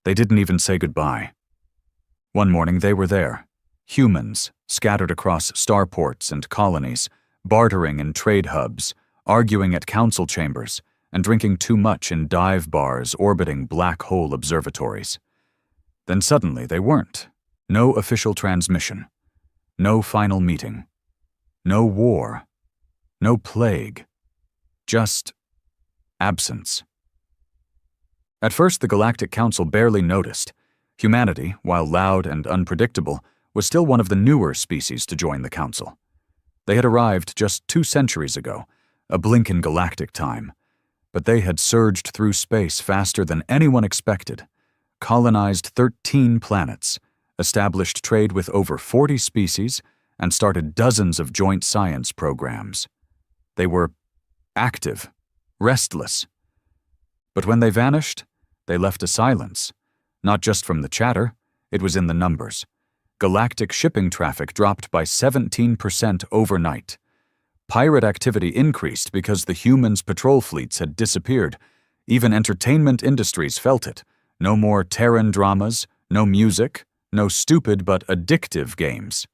They didn't even say goodbye. One morning they were there, humans scattered across starports and colonies, bartering in trade hubs, arguing at council chambers, and drinking too much in dive bars orbiting black hole observatories. Then suddenly they weren't. No official transmission. No final meeting. No war. No plague. Just absence. At first, the Galactic Council barely noticed. Humanity, while loud and unpredictable, was still one of the newer species to join the Council. They had arrived just 2 centuries ago, a blink in galactic time, but they had surged through space faster than anyone expected, colonized 13 planets, established trade with over 40 species, and started dozens of joint science programs. They were active, restless. But when they vanished, they left a silence, not just from the chatter, it was in the numbers. Galactic shipping traffic dropped by 17% overnight. Pirate activity increased because the humans' patrol fleets had disappeared. Even entertainment industries felt it. No more Terran dramas, no music, no stupid but addictive games.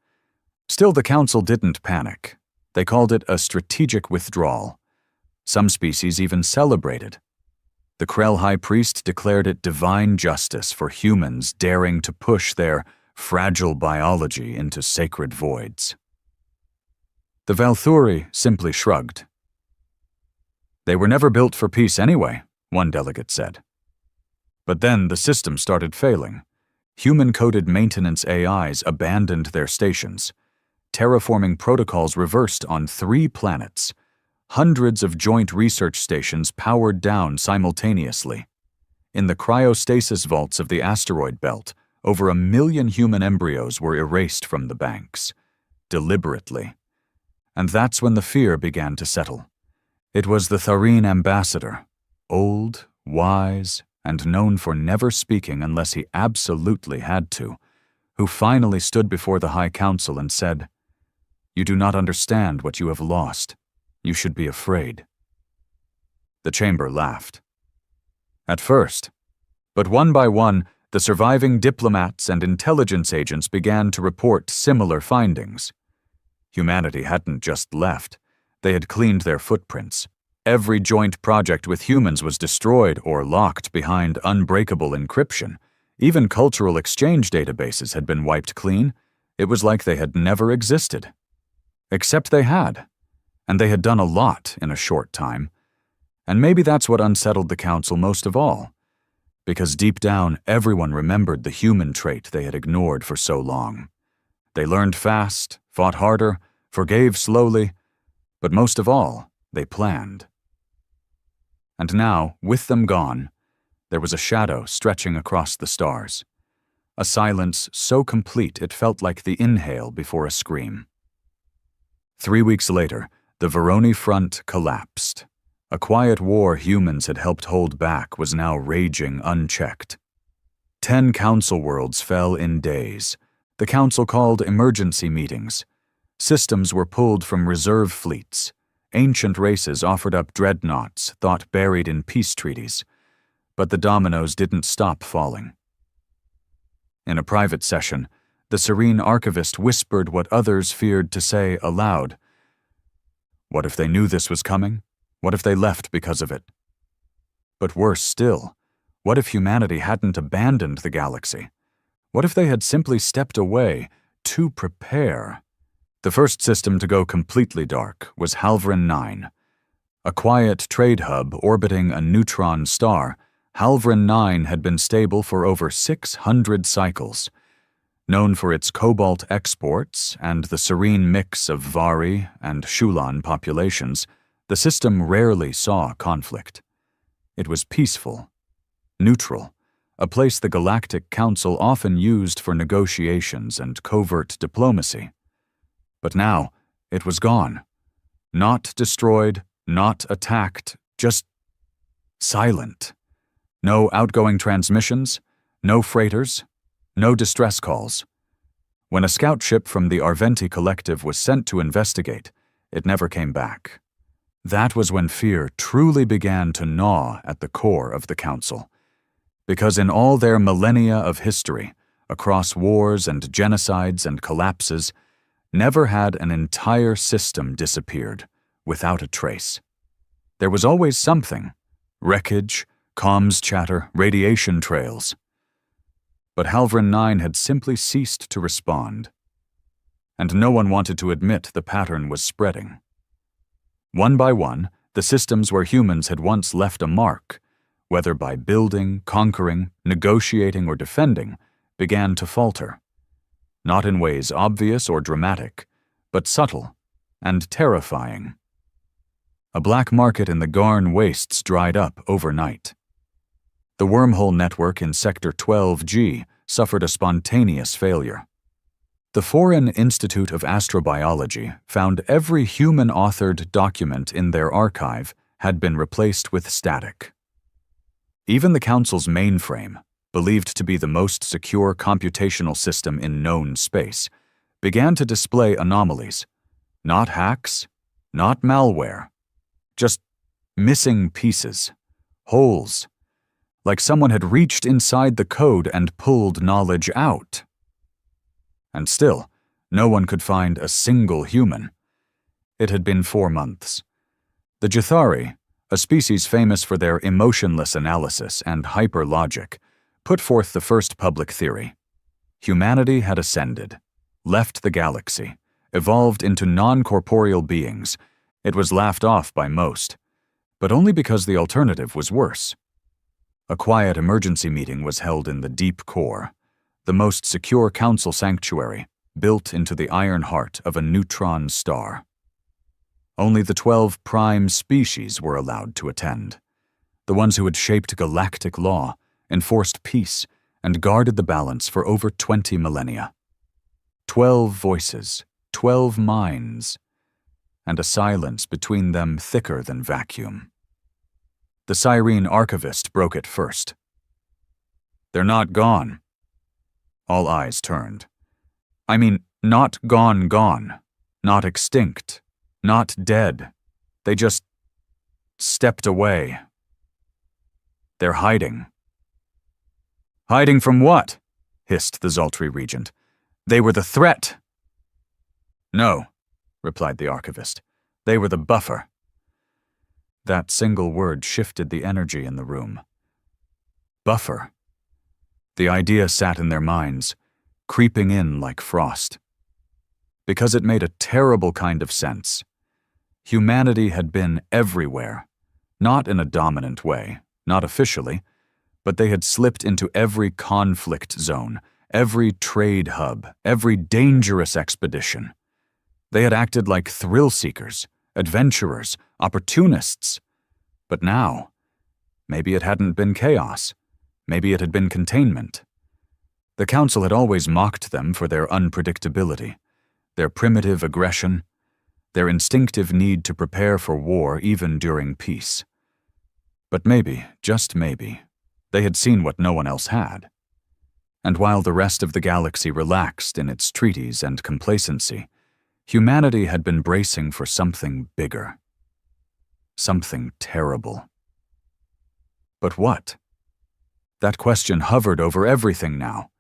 Still, the Council didn't panic. They called it a strategic withdrawal. Some species even celebrated. The Krell High Priest declared it divine justice for humans daring to push their fragile biology into sacred voids. The Valthuri simply shrugged. They were never built for peace anyway, one delegate said. But then the system started failing. Human-coded maintenance AIs abandoned their stations. Terraforming protocols reversed on 3 planets. Hundreds of joint research stations powered down simultaneously. In the cryostasis vaults of the asteroid belt, over 1 million human embryos were erased from the banks, deliberately. And that's when the fear began to settle. It was the Terran ambassador, old, wise, and known for never speaking unless he absolutely had to, who finally stood before the High Council and said, "You do not understand what you have lost. You should be afraid." The chamber laughed. At first. But one by one, the surviving diplomats and intelligence agents began to report similar findings. Humanity hadn't just left. They had cleaned their footprints. Every joint project with humans was destroyed or locked behind unbreakable encryption. Even cultural exchange databases had been wiped clean. It was like they had never existed. Except they had. And they had done a lot in a short time. And maybe that's what unsettled the Council most of all. Because deep down, everyone remembered the human trait they had ignored for so long. They learned fast, fought harder, forgave slowly, but most of all, they planned. And now, with them gone, there was a shadow stretching across the stars. A silence so complete it felt like the inhale before a scream. 3 weeks later, the Veroni front collapsed. A quiet war humans had helped hold back was now raging unchecked. 10 council worlds fell in days. The council called emergency meetings. Systems were pulled from reserve fleets. Ancient races offered up dreadnoughts thought buried in peace treaties. But the dominoes didn't stop falling. In a private session, the serene archivist whispered what others feared to say aloud. What if they knew this was coming? What if they left because of it? But worse still, what if humanity hadn't abandoned the galaxy? What if they had simply stepped away to prepare? The first system to go completely dark was Halvran 9. A quiet trade hub orbiting a neutron star, Halvran 9 had been stable for over 600 cycles. Known for its cobalt exports and the serene mix of Vari and Shulan populations, the system rarely saw conflict. It was peaceful, neutral, a place the Galactic Council often used for negotiations and covert diplomacy. But now, it was gone. Not destroyed, not attacked, just silent. No outgoing transmissions, no freighters, no distress calls. When a scout ship from the Arventi Collective was sent to investigate, it never came back. That was when fear truly began to gnaw at the core of the Council. Because in all their millennia of history, across wars and genocides and collapses, never had an entire system disappeared without a trace. There was always something: wreckage, comms chatter, radiation trails. But Halvran 9 had simply ceased to respond. And no one wanted to admit the pattern was spreading. One by one, the systems where humans had once left a mark, whether by building, conquering, negotiating, or defending, began to falter. Not in ways obvious or dramatic, but subtle and terrifying. A black market in the Garn wastes dried up overnight. The wormhole network in Sector 12G suffered a spontaneous failure. The Foreign Institute of Astrobiology found every human-authored document in their archive had been replaced with static. Even the Council's mainframe, believed to be the most secure computational system in known space, began to display anomalies. Not hacks, not malware, just missing pieces, holes, like someone had reached inside the code and pulled knowledge out. And still, no one could find a single human. It had been 4 months. The Jathari, a species famous for their emotionless analysis and hyper-logic, put forth the first public theory. Humanity had ascended, left the galaxy, evolved into non-corporeal beings. It was laughed off by most, but only because the alternative was worse. A quiet emergency meeting was held in the deep core, the most secure council sanctuary, built into the iron heart of a neutron star. Only the 12 prime species were allowed to attend, the ones who had shaped galactic law, enforced peace, and guarded the balance for over 20 millennia. 12 voices, 12 minds, and a silence between them thicker than vacuum. The Cyrene archivist broke it first. "They're not gone." All eyes turned. "I mean, not gone, not extinct, not dead. They just stepped away. They're hiding." "Hiding from what?" hissed the Zaltri regent. "They were the threat." "No," replied the archivist. "They were the buffer." That single word shifted the energy in the room. Buffer. The idea sat in their minds, creeping in like frost. Because it made a terrible kind of sense. Humanity had been everywhere, not in a dominant way, not officially, but they had slipped into every conflict zone, every trade hub, every dangerous expedition. They had acted like thrill-seekers, adventurers, opportunists. But now, maybe it hadn't been chaos. Maybe it had been containment. The Council had always mocked them for their unpredictability, their primitive aggression, their instinctive need to prepare for war even during peace. But maybe, just maybe, they had seen what no one else had. And while the rest of the galaxy relaxed in its treaties and complacency, humanity had been bracing for something bigger. Something terrible. But what? That question hovered over everything now.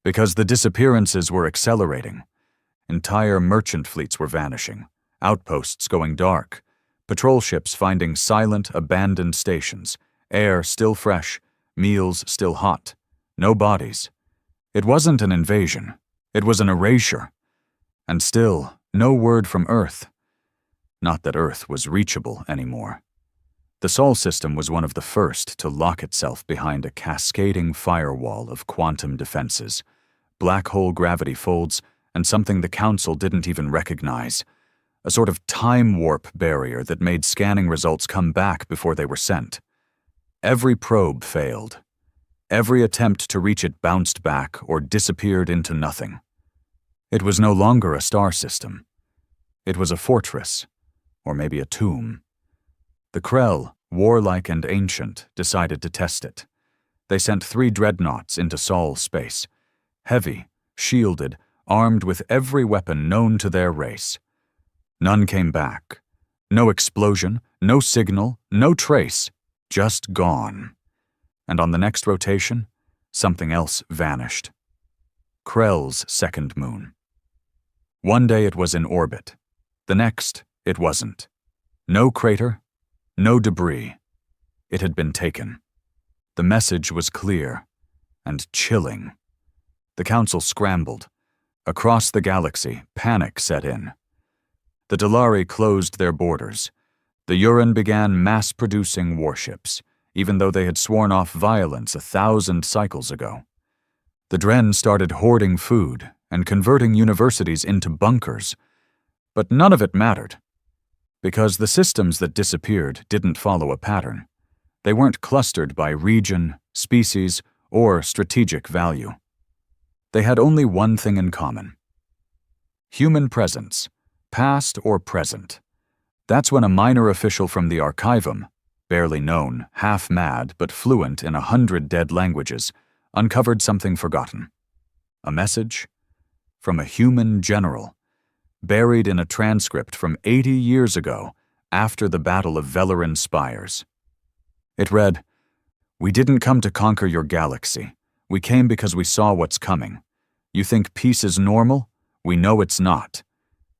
Because the disappearances were accelerating. Entire merchant fleets were vanishing, outposts going dark, patrol ships finding silent, abandoned stations, air still fresh, meals still hot, no bodies. It wasn't an invasion. It was an erasure. And still, no word from Earth. Not that Earth was reachable anymore. The Sol system was one of the first to lock itself behind a cascading firewall of quantum defenses, black hole gravity folds, and something the Council didn't even recognize, a sort of time warp barrier that made scanning results come back before they were sent. Every probe failed. Every attempt to reach it bounced back or disappeared into nothing. It was no longer a star system. It was a fortress, or maybe a tomb. The Krell, warlike and ancient, decided to test it. They sent 3 dreadnoughts into Sol space, heavy, shielded, armed with every weapon known to their race. None came back. No explosion, no signal, no trace, just gone. And on the next rotation, something else vanished. Krell's second moon. One day it was in orbit. The next, it wasn't. No crater, no debris. It had been taken. The message was clear and chilling. The Council scrambled. Across the galaxy, panic set in. The Dalari closed their borders. The Yuran began mass-producing warships, even though they had sworn off violence 1,000 cycles ago. The Dren started hoarding food and converting universities into bunkers. But none of it mattered, because the systems that disappeared didn't follow a pattern. They weren't clustered by region, species, or strategic value. They had only one thing in common: human presence, past or present. That's when a minor official from the Archivum, barely known, half-mad but fluent in 100 dead languages, uncovered something forgotten. A message from a human general, buried in a transcript from 80 years ago, after the Battle of Velarin Spires. It read, "We didn't come to conquer your galaxy. We came because we saw what's coming. You think peace is normal? We know it's not.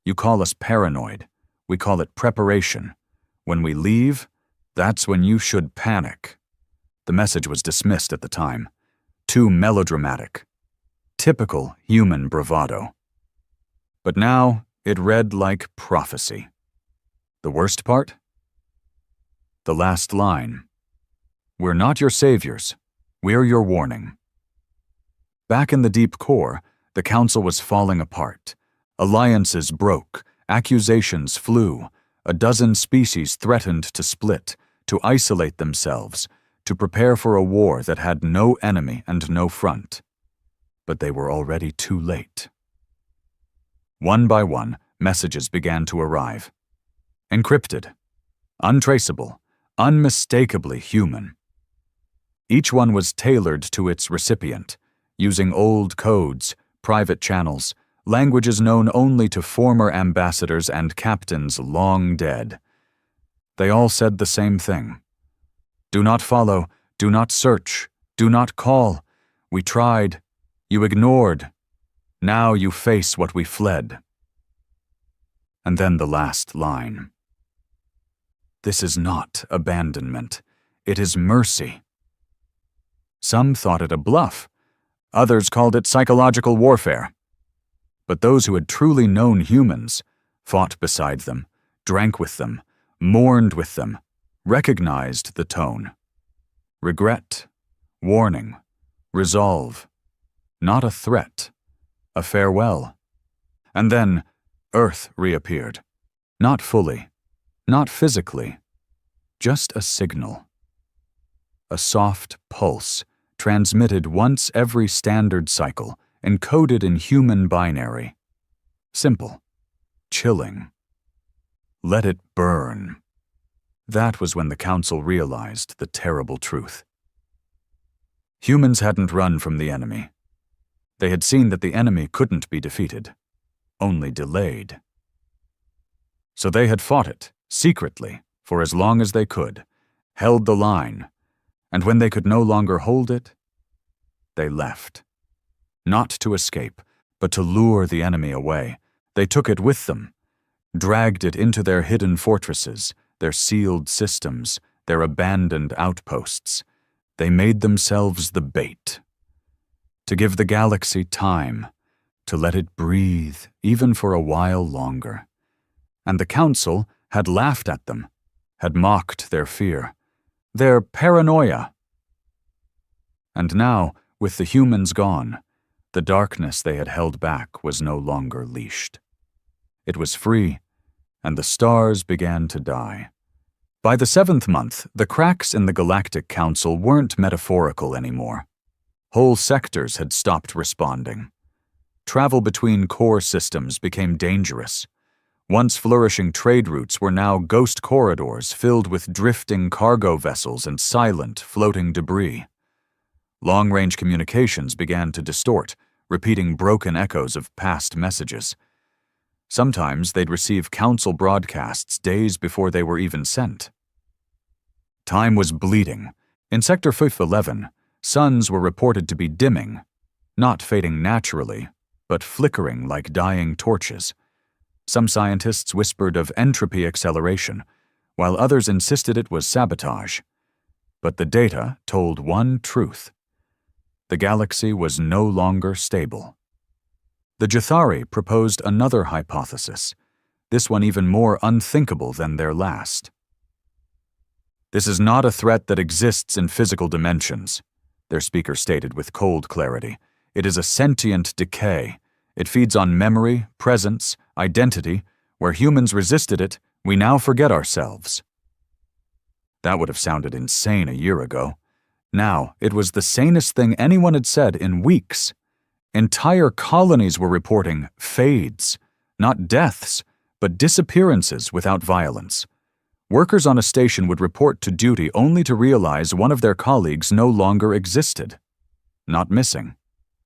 You call us paranoid. We call it preparation. When we leave, that's when you should panic." The message was dismissed at the time. Too melodramatic. Typical human bravado. But now, it read like prophecy. The worst part? The last line. "We're not your saviors. We're your warning." Back in the deep core, the Council was falling apart. Alliances broke, accusations flew, a dozen species threatened to split, to isolate themselves, to prepare for a war that had no enemy and no front. But they were already too late. One by one, messages began to arrive. Encrypted, untraceable, unmistakably human. Each one was tailored to its recipient, using old codes, private channels, languages known only to former ambassadors and captains long dead. They all said the same thing. "Do not follow, do not search, do not call. We tried, you ignored. Now you face what we fled." And then the last line. "This is not abandonment. It is mercy." Some thought it a bluff. Others called it psychological warfare. But those who had truly known humans fought beside them, drank with them, mourned with them, recognized the tone. Regret, warning, resolve. Not a threat, a farewell. And then Earth reappeared. Not fully, not physically, just a signal. A soft pulse, transmitted once every standard cycle, encoded in human binary. Simple, chilling. Let it burn. That was when the Council realized the terrible truth. Humans hadn't run from the enemy. They had seen that the enemy couldn't be defeated, only delayed. So they had fought it, secretly, for as long as they could, held the line, and when they could no longer hold it, they left. Not to escape, but to lure the enemy away. They took it with them, dragged it into their hidden fortresses, their sealed systems, their abandoned outposts. They made themselves the bait. To give the galaxy time, to let it breathe even for a while longer. And the Council had laughed at them, had mocked their fear, their paranoia. And now, with the humans gone, the darkness they had held back was no longer leashed. It was free, and the stars began to die. By the 7th month, the cracks in the Galactic Council weren't metaphorical anymore. Whole sectors had stopped responding. Travel between core systems became dangerous. Once flourishing trade routes were now ghost corridors filled with drifting cargo vessels and silent, floating debris. Long-range communications began to distort, repeating broken echoes of past messages. Sometimes they'd receive Council broadcasts days before they were even sent. Time was bleeding, In Sector HFY, suns were reported to be dimming, not fading naturally, but flickering like dying torches. Some scientists whispered of entropy acceleration, while others insisted it was sabotage. But the data told one truth. The galaxy was no longer stable. The Jathari proposed another hypothesis, this one even more unthinkable than their last. This is not a threat that exists in physical dimensions, their speaker stated with cold clarity. It is a sentient decay. It feeds on memory, presence, identity. Where humans resisted it, we now forget ourselves. That would have sounded insane a year ago. Now, it was the sanest thing anyone had said in weeks. Entire colonies were reporting fades, not deaths, but disappearances without violence. Workers on a station would report to duty only to realize one of their colleagues no longer existed. Not missing,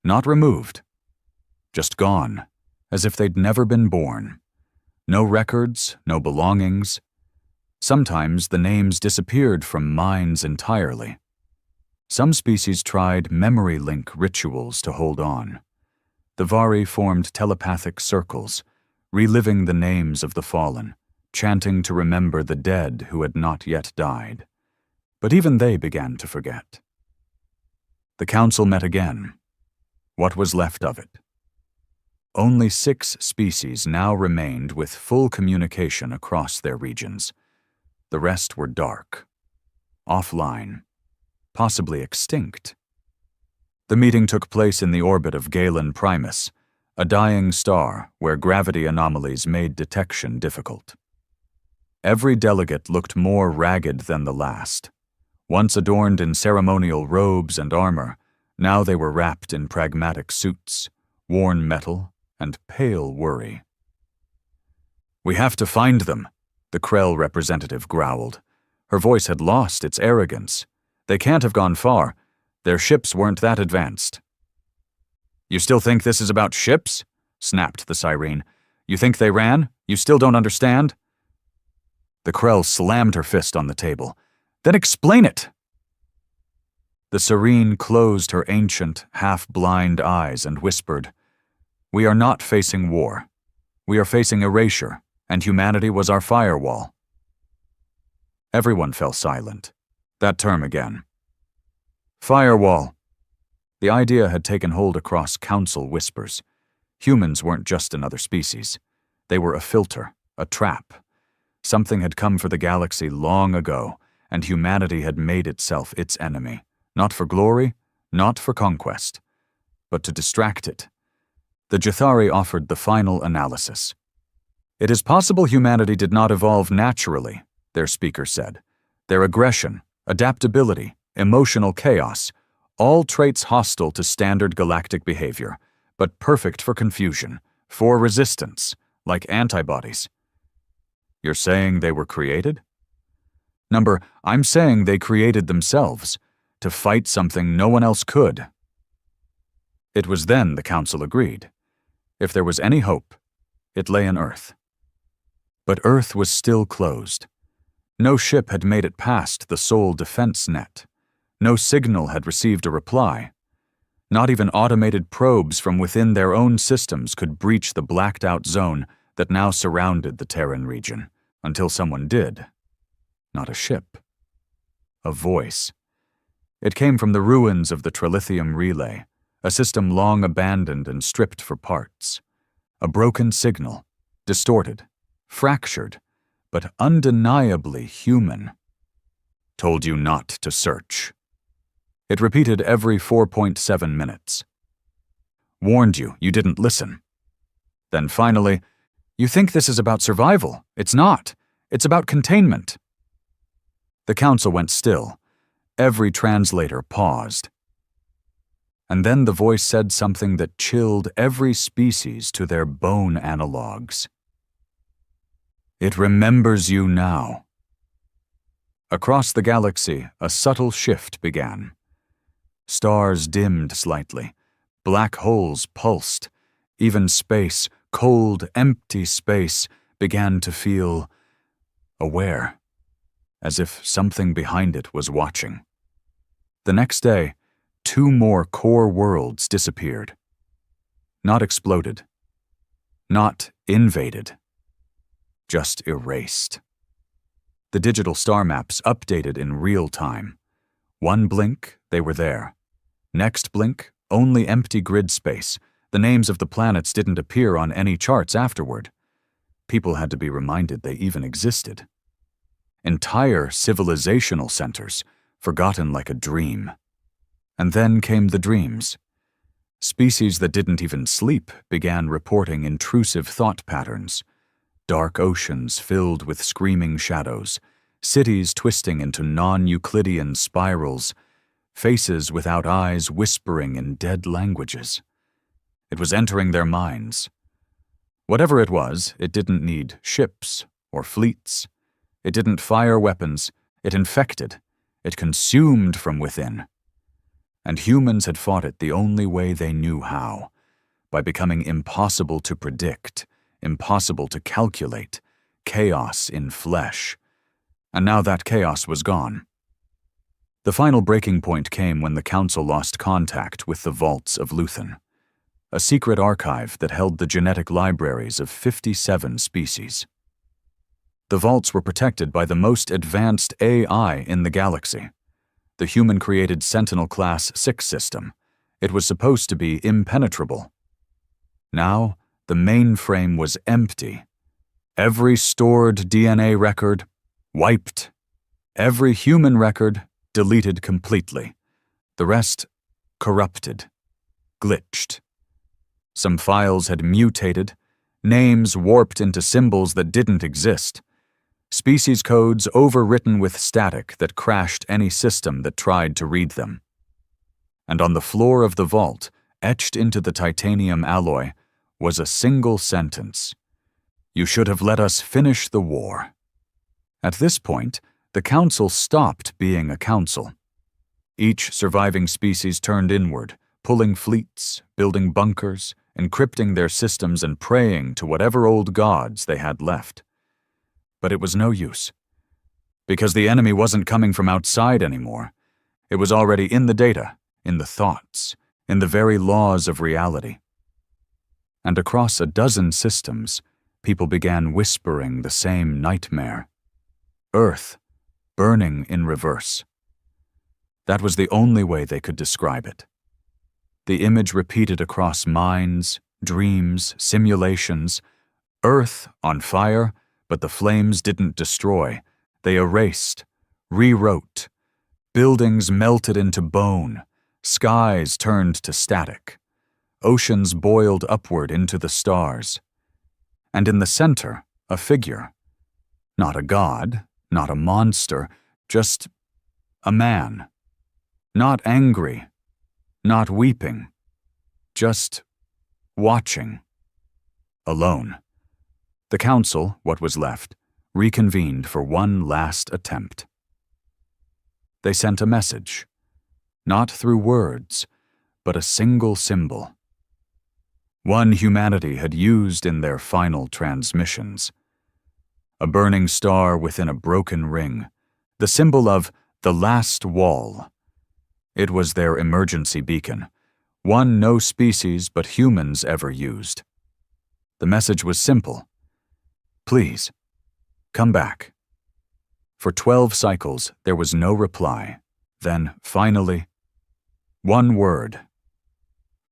not removed, just gone, as if they'd never been born. No records, no belongings. Sometimes the names disappeared from minds entirely. Some species tried memory link rituals to hold on. The Vari formed telepathic circles, reliving the names of the fallen, chanting to remember the dead who had not yet died. But even they began to forget. The council met again. What was left of it? Only 6 species now remained with full communication across their regions. The rest were dark, offline, possibly extinct. The meeting took place in the orbit of Galen Primus, a dying star where gravity anomalies made detection difficult. Every delegate looked more ragged than the last. Once adorned in ceremonial robes and armor, now they were wrapped in pragmatic suits, worn metal, and pale worry. "We have to find them," the Krell representative growled. Her voice had lost its arrogance. "They can't have gone far. Their ships weren't that advanced." "You still think this is about ships?" snapped the Sirene. "You think they ran? You still don't understand?" The Krell slammed her fist on the table. "Then explain it!" The Serene closed her ancient, half-blind eyes and whispered, "We are not facing war. We are facing erasure, and humanity was our firewall." Everyone fell silent. That term again. Firewall. The idea had taken hold across council whispers. Humans weren't just another species. They were a filter, a trap. Something had come for the galaxy long ago, and humanity had made itself its enemy, not for glory, not for conquest, but to distract it. The Jathari offered the final analysis. "It is possible humanity did not evolve naturally," their speaker said. "Their aggression, adaptability, emotional chaos, all traits hostile to standard galactic behavior, but perfect for confusion, for resistance, like antibodies." "You're saying they were created?" "I'm saying they created themselves, to fight something no one else could." It was then the council agreed. If there was any hope, it lay in Earth. But Earth was still closed. No ship had made it past the sole defense net. No signal had received a reply. Not even automated probes from within their own systems could breach the blacked-out zone that now surrounded the Terran region, until someone did. Not a ship. A voice. It came from the ruins of the Trilithium Relay, a system long abandoned and stripped for parts. A broken signal, distorted, fractured, but undeniably human. "Told you not to search." It repeated every 4.7 minutes. "Warned you, you didn't listen." Then finally, "You think this is about survival. It's not. It's about containment." The council went still. Every translator paused. And then the voice said something that chilled every species to their bone analogs. "It remembers you now." Across the galaxy, a subtle shift began. Stars dimmed slightly. Black holes pulsed. Even space, cold, empty space, began to feel aware, as if something behind it was watching. The next day, 2 more core worlds disappeared. Not exploded. Not invaded. Just erased. The digital star maps updated in real time. One blink, they were there. Next blink, only empty grid space. The names of the planets didn't appear on any charts afterward. People had to be reminded they even existed. Entire civilizational centers, forgotten like a dream. And then came the dreams. Species that didn't even sleep began reporting intrusive thought patterns. Dark oceans filled with screaming shadows, cities twisting into non-Euclidean spirals, faces without eyes whispering in dead languages. It was entering their minds. Whatever it was, it didn't need ships or fleets. It didn't fire weapons. It infected. It consumed from within. And humans had fought it the only way they knew how, by becoming impossible to predict, impossible to calculate, chaos in flesh. And now that chaos was gone. The final breaking point came when the Council lost contact with the vaults of Luthen, a secret archive that held the genetic libraries of 57 species. The vaults were protected by the most advanced AI in the galaxy, the human-created Sentinel-class 6 system. It was supposed to be impenetrable. Now, the mainframe was empty. Every stored DNA record, wiped. Every human record, deleted completely. The rest, corrupted, glitched. Some files had mutated, names warped into symbols that didn't exist. Species codes overwritten with static that crashed any system that tried to read them. And on the floor of the vault, etched into the titanium alloy, was a single sentence. "You should have let us finish the war." At this point, the Council stopped being a council. Each surviving species turned inward, pulling fleets, building bunkers, encrypting their systems and praying to whatever old gods they had left. But it was no use. Because the enemy wasn't coming from outside anymore. It was already in the data, in the thoughts, in the very laws of reality. And across a dozen systems, people began whispering the same nightmare. Earth, burning in reverse. That was the only way they could describe it. The image repeated across minds, dreams, simulations. Earth on fire, but the flames didn't destroy. They erased, rewrote. Buildings melted into bone. Skies turned to static. Oceans boiled upward into the stars. And in the center, a figure. Not a god, not a monster, just a man. Not angry, not weeping, just watching. Alone. The Council, what was left, reconvened for one last attempt. They sent a message, not through words, but a single symbol. One humanity had used in their final transmissions. A burning star within a broken ring, the symbol of the last wall. It was their emergency beacon, one no species but humans ever used. The message was simple. Please, come back. For 12 cycles, there was no reply. Then, finally, one word.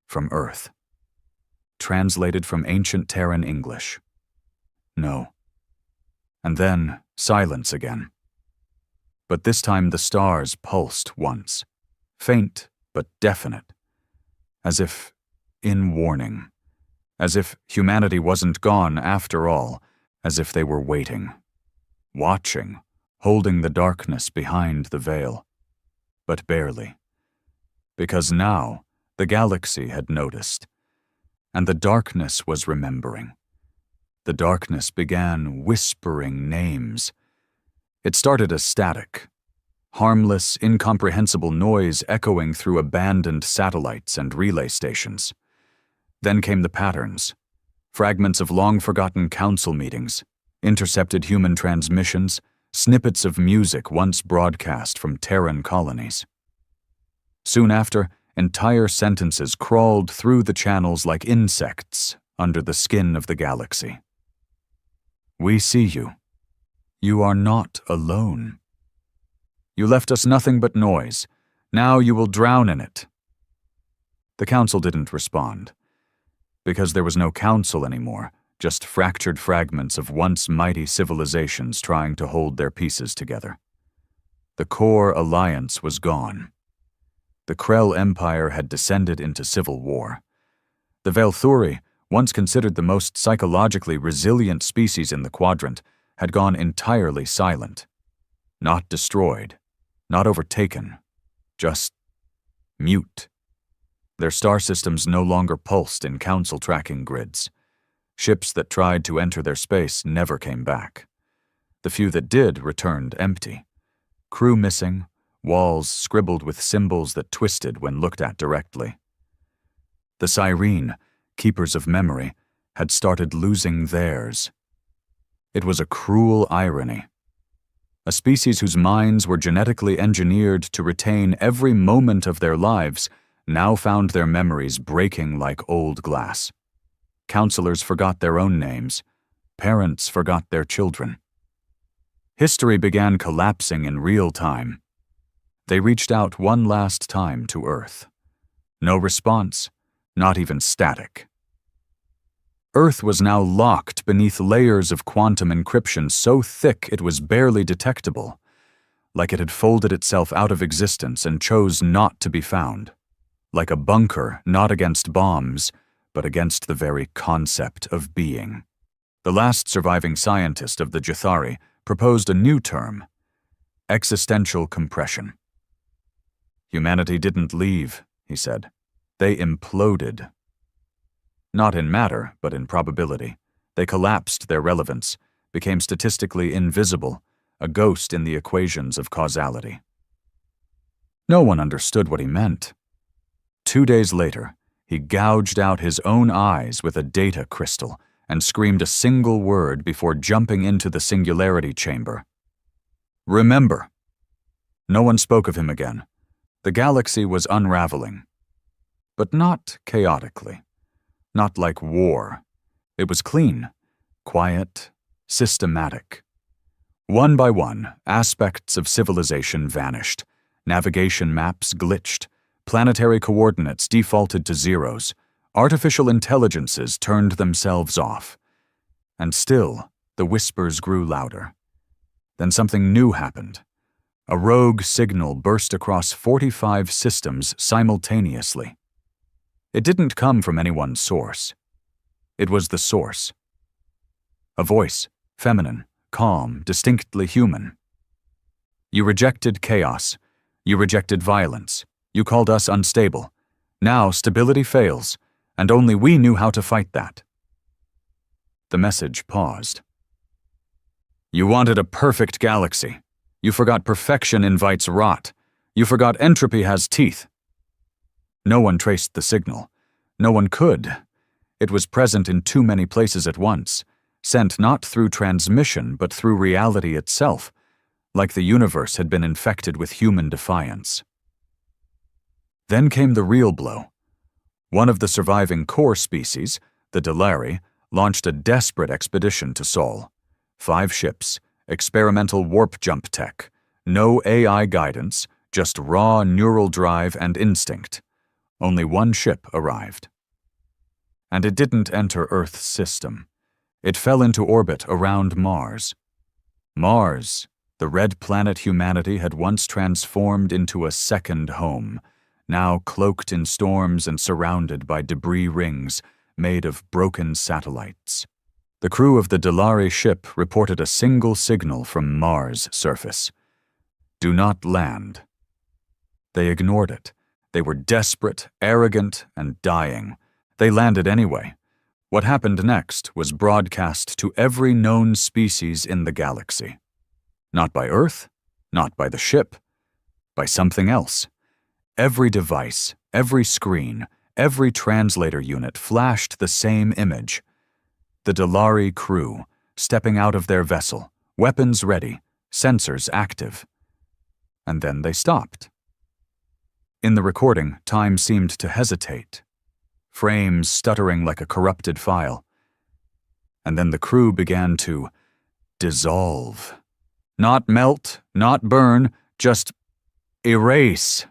From Earth. Translated from ancient Terran English. No. And then, silence again. But this time the stars pulsed once. Faint, but definite. As if in warning. As if humanity wasn't gone after all. As if they were waiting. Watching. Holding the darkness behind the veil. But barely. Because now, the galaxy had noticed. And the darkness was remembering. The darkness began whispering names. It started as static. Harmless, incomprehensible noise echoing through abandoned satellites and relay stations. Then came the patterns. Fragments of long-forgotten council meetings, intercepted human transmissions, snippets of music once broadcast from Terran colonies. Soon after, entire sentences crawled through the channels like insects under the skin of the galaxy. We see you. You are not alone. You left us nothing but noise. Now you will drown in it. The council didn't respond. Because there was no council anymore, just fractured fragments of once mighty civilizations trying to hold their pieces together. The core alliance was gone. The Krell Empire had descended into civil war. The Velthuri, once considered the most psychologically resilient species in the quadrant, had gone entirely silent. Not destroyed, not overtaken, just mute. Their star systems no longer pulsed in council tracking grids. Ships that tried to enter their space never came back. The few that did returned empty. Crew missing, walls scribbled with symbols that twisted when looked at directly. The Cyrene, keepers of memory, had started losing theirs. It was a cruel irony. A species whose minds were genetically engineered to retain every moment of their lives now found their memories breaking like old glass. Counselors forgot their own names. Parents forgot their children. History began collapsing in real time. They reached out one last time to Earth. No response, not even static. Earth was now locked beneath layers of quantum encryption so thick it was barely detectable, like it had folded itself out of existence and chose not to be found. Like a bunker not against bombs, but against the very concept of being. The last surviving scientist of the Jathari proposed a new term, existential compression. Humanity didn't leave, he said. They imploded. Not in matter, but in probability. They collapsed their relevance, became statistically invisible, a ghost in the equations of causality. No one understood what he meant. 2 days later, he gouged out his own eyes with a data crystal and screamed a single word before jumping into the singularity chamber. Remember. No one spoke of him again. The galaxy was unraveling. But not chaotically. Not like war. It was clean, quiet, systematic. One by one, aspects of civilization vanished. Navigation maps glitched. Planetary coordinates defaulted to zeros. Artificial intelligences turned themselves off. And still, the whispers grew louder. Then something new happened. A rogue signal burst across 45 systems simultaneously. It didn't come from any one source. It was the source. A voice, feminine, calm, distinctly human. You rejected chaos. You rejected violence. You called us unstable. Now stability fails, and only we knew how to fight that. The message paused. You wanted a perfect galaxy. You forgot perfection invites rot. You forgot entropy has teeth. No one traced the signal. No one could. It was present in too many places at once, sent not through transmission but through reality itself, like the universe had been infected with human defiance. Then came the real blow. One of the surviving core species, the Delari, launched a desperate expedition to Sol. 5 ships, experimental warp jump tech, no AI guidance, just raw neural drive and instinct. Only one ship arrived. And it didn't enter Earth's system. It fell into orbit around Mars. Mars, the red planet humanity had once transformed into a second home, now cloaked in storms and surrounded by debris rings made of broken satellites. The crew of the Delari ship reported a single signal from Mars' surface. Do not land. They ignored it. They were desperate, arrogant, and dying. They landed anyway. What happened next was broadcast to every known species in the galaxy. Not by Earth, not by the ship, by something else. Every device, every screen, every translator unit flashed the same image. The Delari crew, stepping out of their vessel, weapons ready, sensors active. And then they stopped. In the recording, time seemed to hesitate, frames stuttering like a corrupted file. And then the crew began to dissolve. Not melt, not burn, just erase.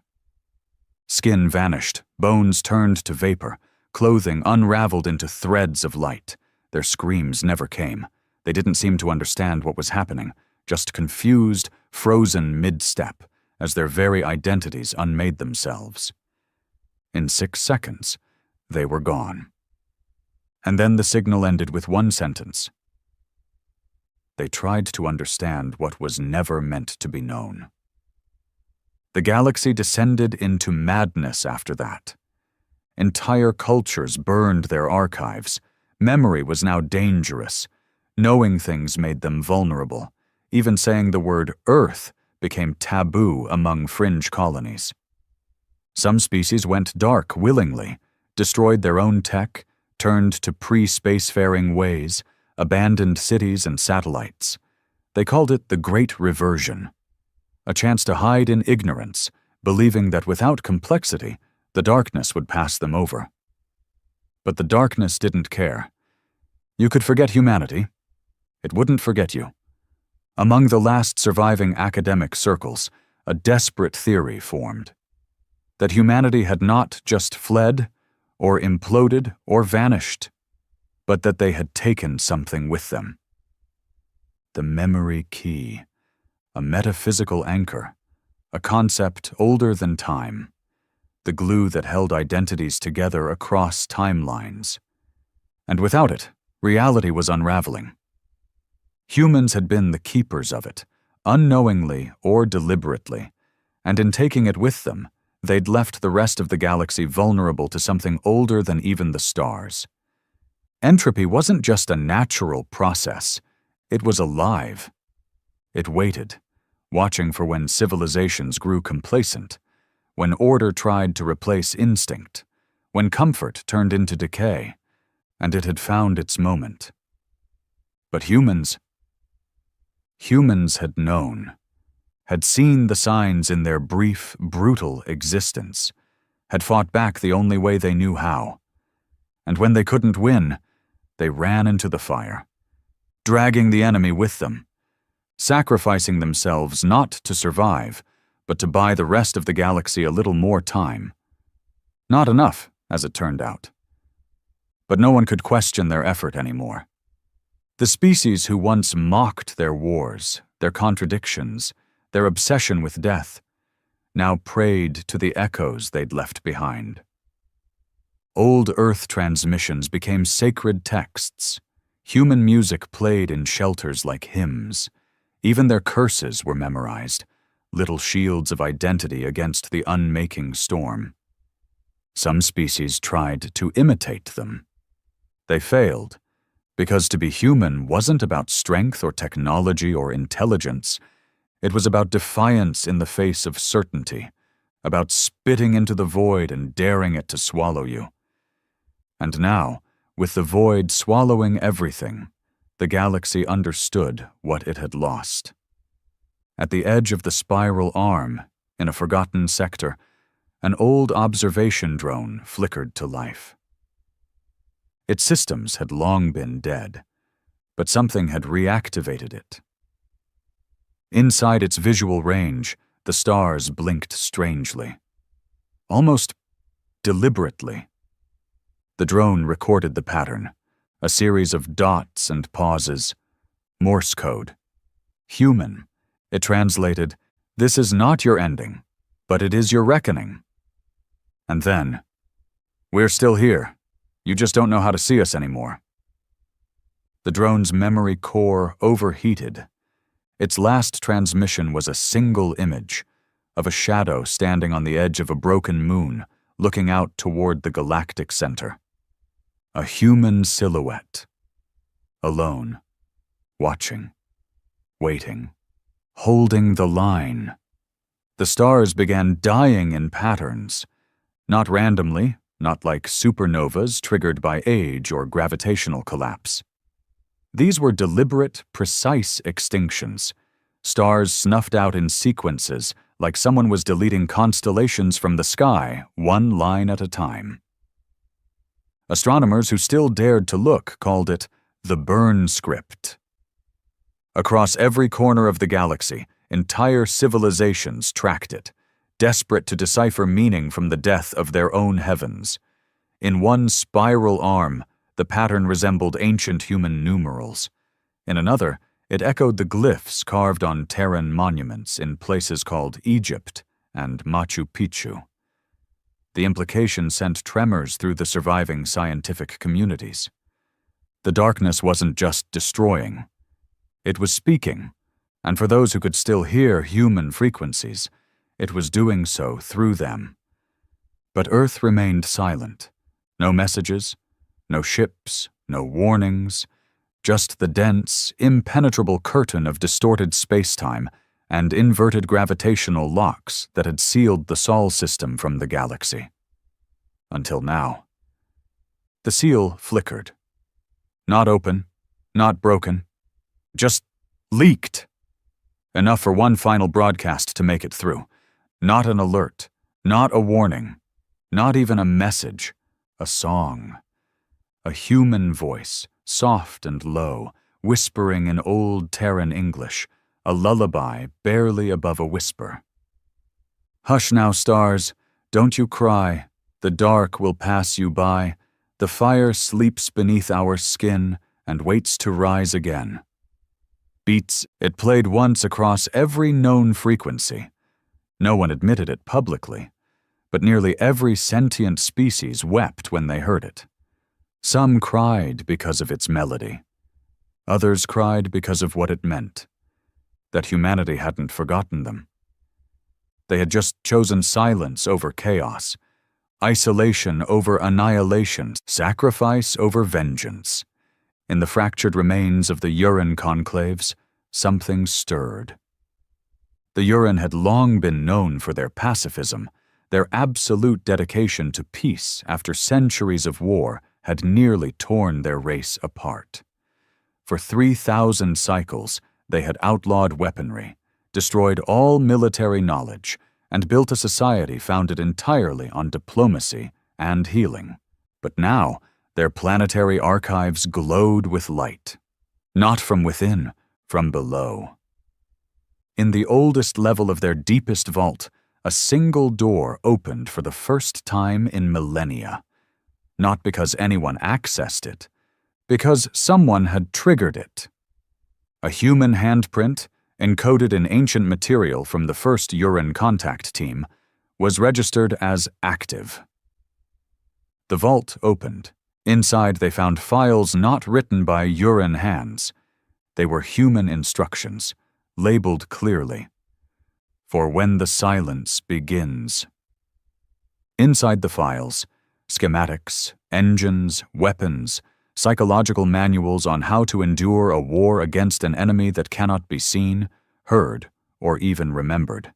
Skin vanished, bones turned to vapor, clothing unraveled into threads of light. Their screams never came. They didn't seem to understand what was happening, just confused, frozen mid-step, as their very identities unmade themselves. In 6 seconds, they were gone. And then the signal ended with one sentence. They tried to understand what was never meant to be known. The galaxy descended into madness after that. Entire cultures burned their archives. Memory was now dangerous. Knowing things made them vulnerable. Even saying the word Earth became taboo among fringe colonies. Some species went dark willingly, destroyed their own tech, turned to pre-spacefaring ways, abandoned cities and satellites. They called it the Great Reversion. A chance to hide in ignorance, believing that without complexity, the darkness would pass them over. But the darkness didn't care. You could forget humanity. It wouldn't forget you. Among the last surviving academic circles, a desperate theory formed. That humanity had not just fled, or imploded, or vanished, but that they had taken something with them. The memory key, a metaphysical anchor, a concept older than time, the glue that held identities together across timelines. And without it, reality was unraveling. Humans had been the keepers of it, unknowingly or deliberately, and in taking it with them, they'd left the rest of the galaxy vulnerable to something older than even the stars. Entropy wasn't just a natural process, it was alive. It waited, watching for when civilizations grew complacent, when order tried to replace instinct, when comfort turned into decay, and it had found its moment. But humans had known, had seen the signs in their brief, brutal existence, had fought back the only way they knew how. And when they couldn't win, they ran into the fire, dragging the enemy with them, sacrificing themselves not to survive, but to buy the rest of the galaxy a little more time. Not enough, as it turned out. But no one could question their effort anymore. The species who once mocked their wars, their contradictions, their obsession with death, now prayed to the echoes they'd left behind. Old Earth transmissions became sacred texts. Human music played in shelters like hymns. Even their curses were memorized, little shields of identity against the unmaking storm. Some species tried to imitate them. They failed, because to be human wasn't about strength or technology or intelligence. It was about defiance in the face of certainty, about spitting into the void and daring it to swallow you. And now, with the void swallowing everything, the galaxy understood what it had lost. At the edge of the spiral arm, in a forgotten sector, an old observation drone flickered to life. Its systems had long been dead, but something had reactivated it. Inside its visual range, the stars blinked strangely, almost deliberately. The drone recorded the pattern, a series of dots and pauses, Morse code. Human, it translated, "This is not your ending, but it is your reckoning." And then, "We're still here. You just don't know how to see us anymore." The drone's memory core overheated. Its last transmission was a single image of a shadow standing on the edge of a broken moon, looking out toward the Galactic center. A human silhouette. Alone. Watching. Waiting. Holding the line. The stars began dying in patterns. Not randomly, not like supernovas triggered by age or gravitational collapse. These were deliberate, precise extinctions, stars snuffed out in sequences like someone was deleting constellations from the sky, one line at a time. Astronomers who still dared to look called it the burn script. Across every corner of the galaxy, entire civilizations tracked it, desperate to decipher meaning from the death of their own heavens. In one spiral arm, the pattern resembled ancient human numerals. In another, it echoed the glyphs carved on Terran monuments in places called Egypt and Machu Picchu. The implication sent tremors through the surviving scientific communities. The darkness wasn't just destroying. It was speaking, and for those who could still hear human frequencies, it was doing so through them. But Earth remained silent. No messages, no ships, no warnings, just the dense, impenetrable curtain of distorted spacetime and inverted gravitational locks that had sealed the Sol system from the galaxy. Until now. The seal flickered. Not open, not broken, just leaked. Enough for one final broadcast to make it through. Not an alert, not a warning, not even a message, a song. A human voice, soft and low, whispering in old Terran English, a lullaby barely above a whisper. Hush now, stars, don't you cry, the dark will pass you by, the fire sleeps beneath our skin and waits to rise again. Beats, it played once across every known frequency. No one admitted it publicly, but nearly every sentient species wept when they heard it. Some cried because of its melody. Others cried because of what it meant, that humanity hadn't forgotten them. They had just chosen silence over chaos, isolation over annihilation, sacrifice over vengeance. In the fractured remains of the Uran conclaves, something stirred. The Uran had long been known for their pacifism, their absolute dedication to peace after centuries of war had nearly torn their race apart. For 3,000 cycles, they had outlawed weaponry, destroyed all military knowledge, and built a society founded entirely on diplomacy and healing. But now, their planetary archives glowed with light. Not from within, from below. In the oldest level of their deepest vault, a single door opened for the first time in millennia. Not because anyone accessed it, because someone had triggered it. A human handprint, encoded in ancient material from the first Uran contact team, was registered as active. The vault opened. Inside they found files not written by Uran hands. They were human instructions, labeled clearly. For when the silence begins. Inside the files, schematics, engines, weapons, psychological manuals on how to endure a war against an enemy that cannot be seen, heard, or even remembered.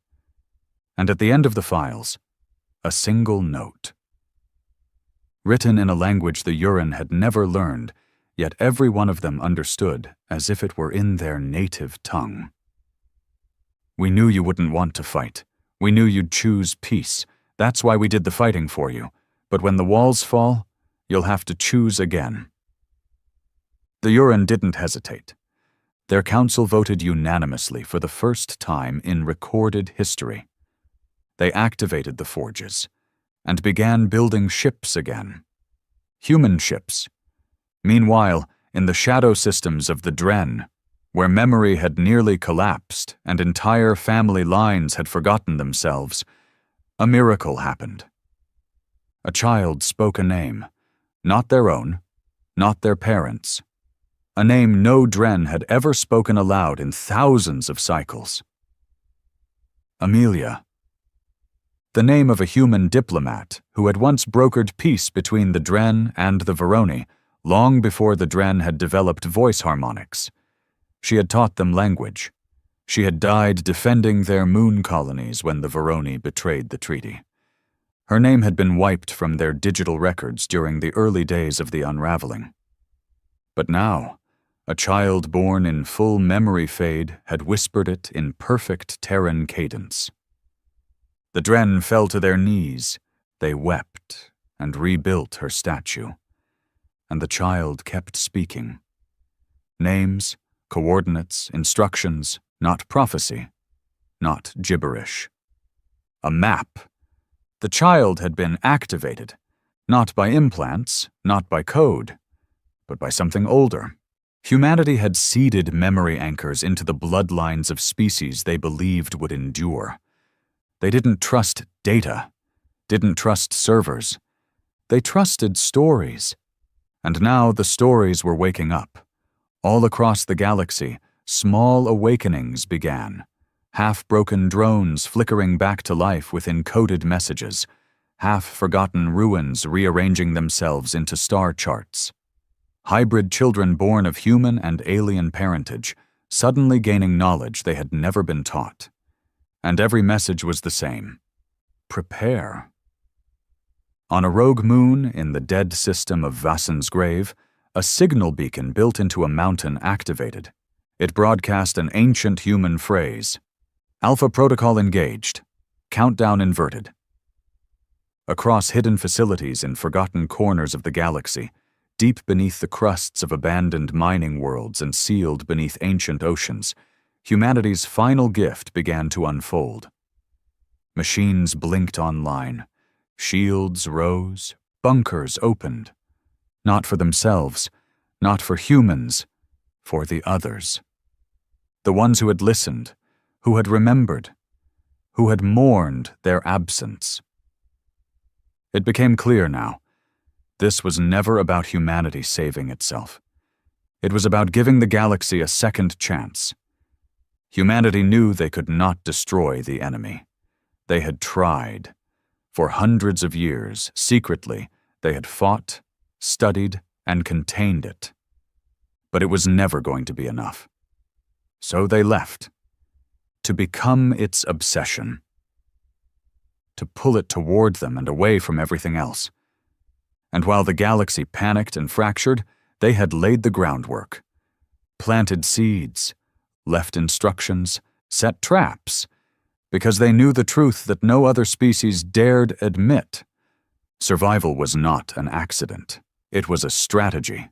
And at the end of the files, a single note. Written in a language the Uran had never learned, yet every one of them understood as if it were in their native tongue. We knew you wouldn't want to fight. We knew you'd choose peace. That's why we did the fighting for you. But when the walls fall, you'll have to choose again. The Uran didn't hesitate. Their council voted unanimously for the first time in recorded history. They activated the forges and began building ships again. Human ships. Meanwhile, in the shadow systems of the Dren, where memory had nearly collapsed and entire family lines had forgotten themselves, a miracle happened. A child spoke a name, not their own, not their parents', a name no Dren had ever spoken aloud in thousands of cycles. Amelia. The name of a human diplomat who had once brokered peace between the Dren and the Varoni, long before the Dren had developed voice harmonics. She had taught them language. She had died defending their moon colonies when the Varoni betrayed the treaty. Her name had been wiped from their digital records during the early days of the unraveling. But now, a child born in full memory fade had whispered it in perfect Terran cadence. The Dren fell to their knees. They wept and rebuilt her statue. And the child kept speaking. Names, coordinates, instructions, not prophecy, not gibberish. A map. The child had been activated, not by implants, not by code, but by something older. Humanity had seeded memory anchors into the bloodlines of species they believed would endure. They didn't trust data, didn't trust servers. They trusted stories. And now the stories were waking up. All across the galaxy, small awakenings began. Half-broken drones flickering back to life with encoded messages. Half-forgotten ruins rearranging themselves into star charts. Hybrid children born of human and alien parentage, suddenly gaining knowledge they had never been taught. And every message was the same. Prepare. On a rogue moon in the dead system of Vassen's grave, a signal beacon built into a mountain activated. It broadcast an ancient human phrase. Alpha protocol engaged. Countdown inverted. Across hidden facilities in forgotten corners of the galaxy, deep beneath the crusts of abandoned mining worlds and sealed beneath ancient oceans, humanity's final gift began to unfold. Machines blinked online. Shields rose. Bunkers opened. Not for themselves, not for humans, for the others. The ones who had listened, who had remembered, who had mourned their absence. It became clear now. This was never about humanity saving itself. It was about giving the galaxy a second chance. Humanity knew they could not destroy the enemy. They had tried. For hundreds of years, secretly, they had fought, studied, and contained it. But it was never going to be enough. So they left. To become its obsession. To pull it toward them and away from everything else. And while the galaxy panicked and fractured, they had laid the groundwork. Planted seeds, left instructions, set traps, because they knew the truth that no other species dared admit. Survival was not an accident. It was a strategy.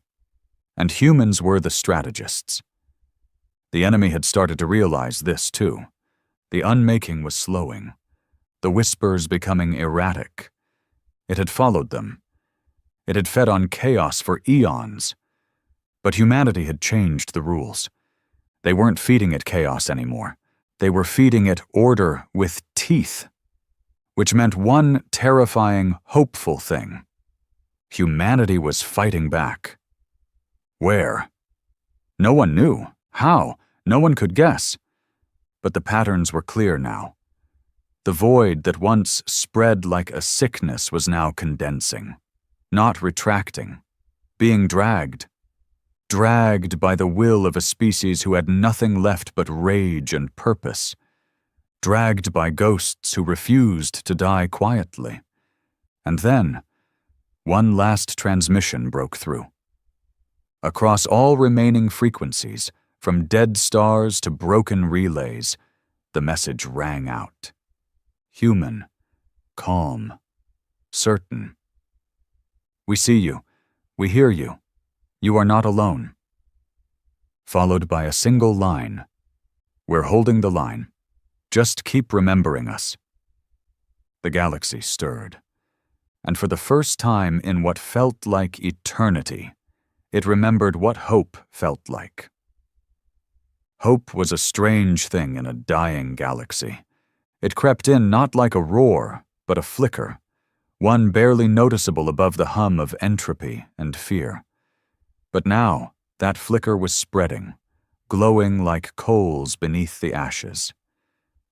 And humans were the strategists. The enemy had started to realize this too. The unmaking was slowing. The whispers becoming erratic. It had followed them. It had fed on chaos for eons. But humanity had changed the rules. They weren't feeding it chaos anymore. They were feeding it order with teeth. Which meant one terrifying, hopeful thing. Humanity was fighting back. Where? No one knew. How? No one could guess. But the patterns were clear now. The void that once spread like a sickness was now condensing. Not retracting. Being dragged. Dragged by the will of a species who had nothing left but rage and purpose. Dragged by ghosts who refused to die quietly. And then, one last transmission broke through. Across all remaining frequencies, from dead stars to broken relays, the message rang out. Human, calm, certain. We see you. We hear you. You are not alone. Followed by a single line. We're holding the line. Just keep remembering us. The galaxy stirred. And for the first time in what felt like eternity, it remembered what hope felt like. Hope was a strange thing in a dying galaxy. It crept in not like a roar, but a flicker, one barely noticeable above the hum of entropy and fear. But now, that flicker was spreading, glowing like coals beneath the ashes.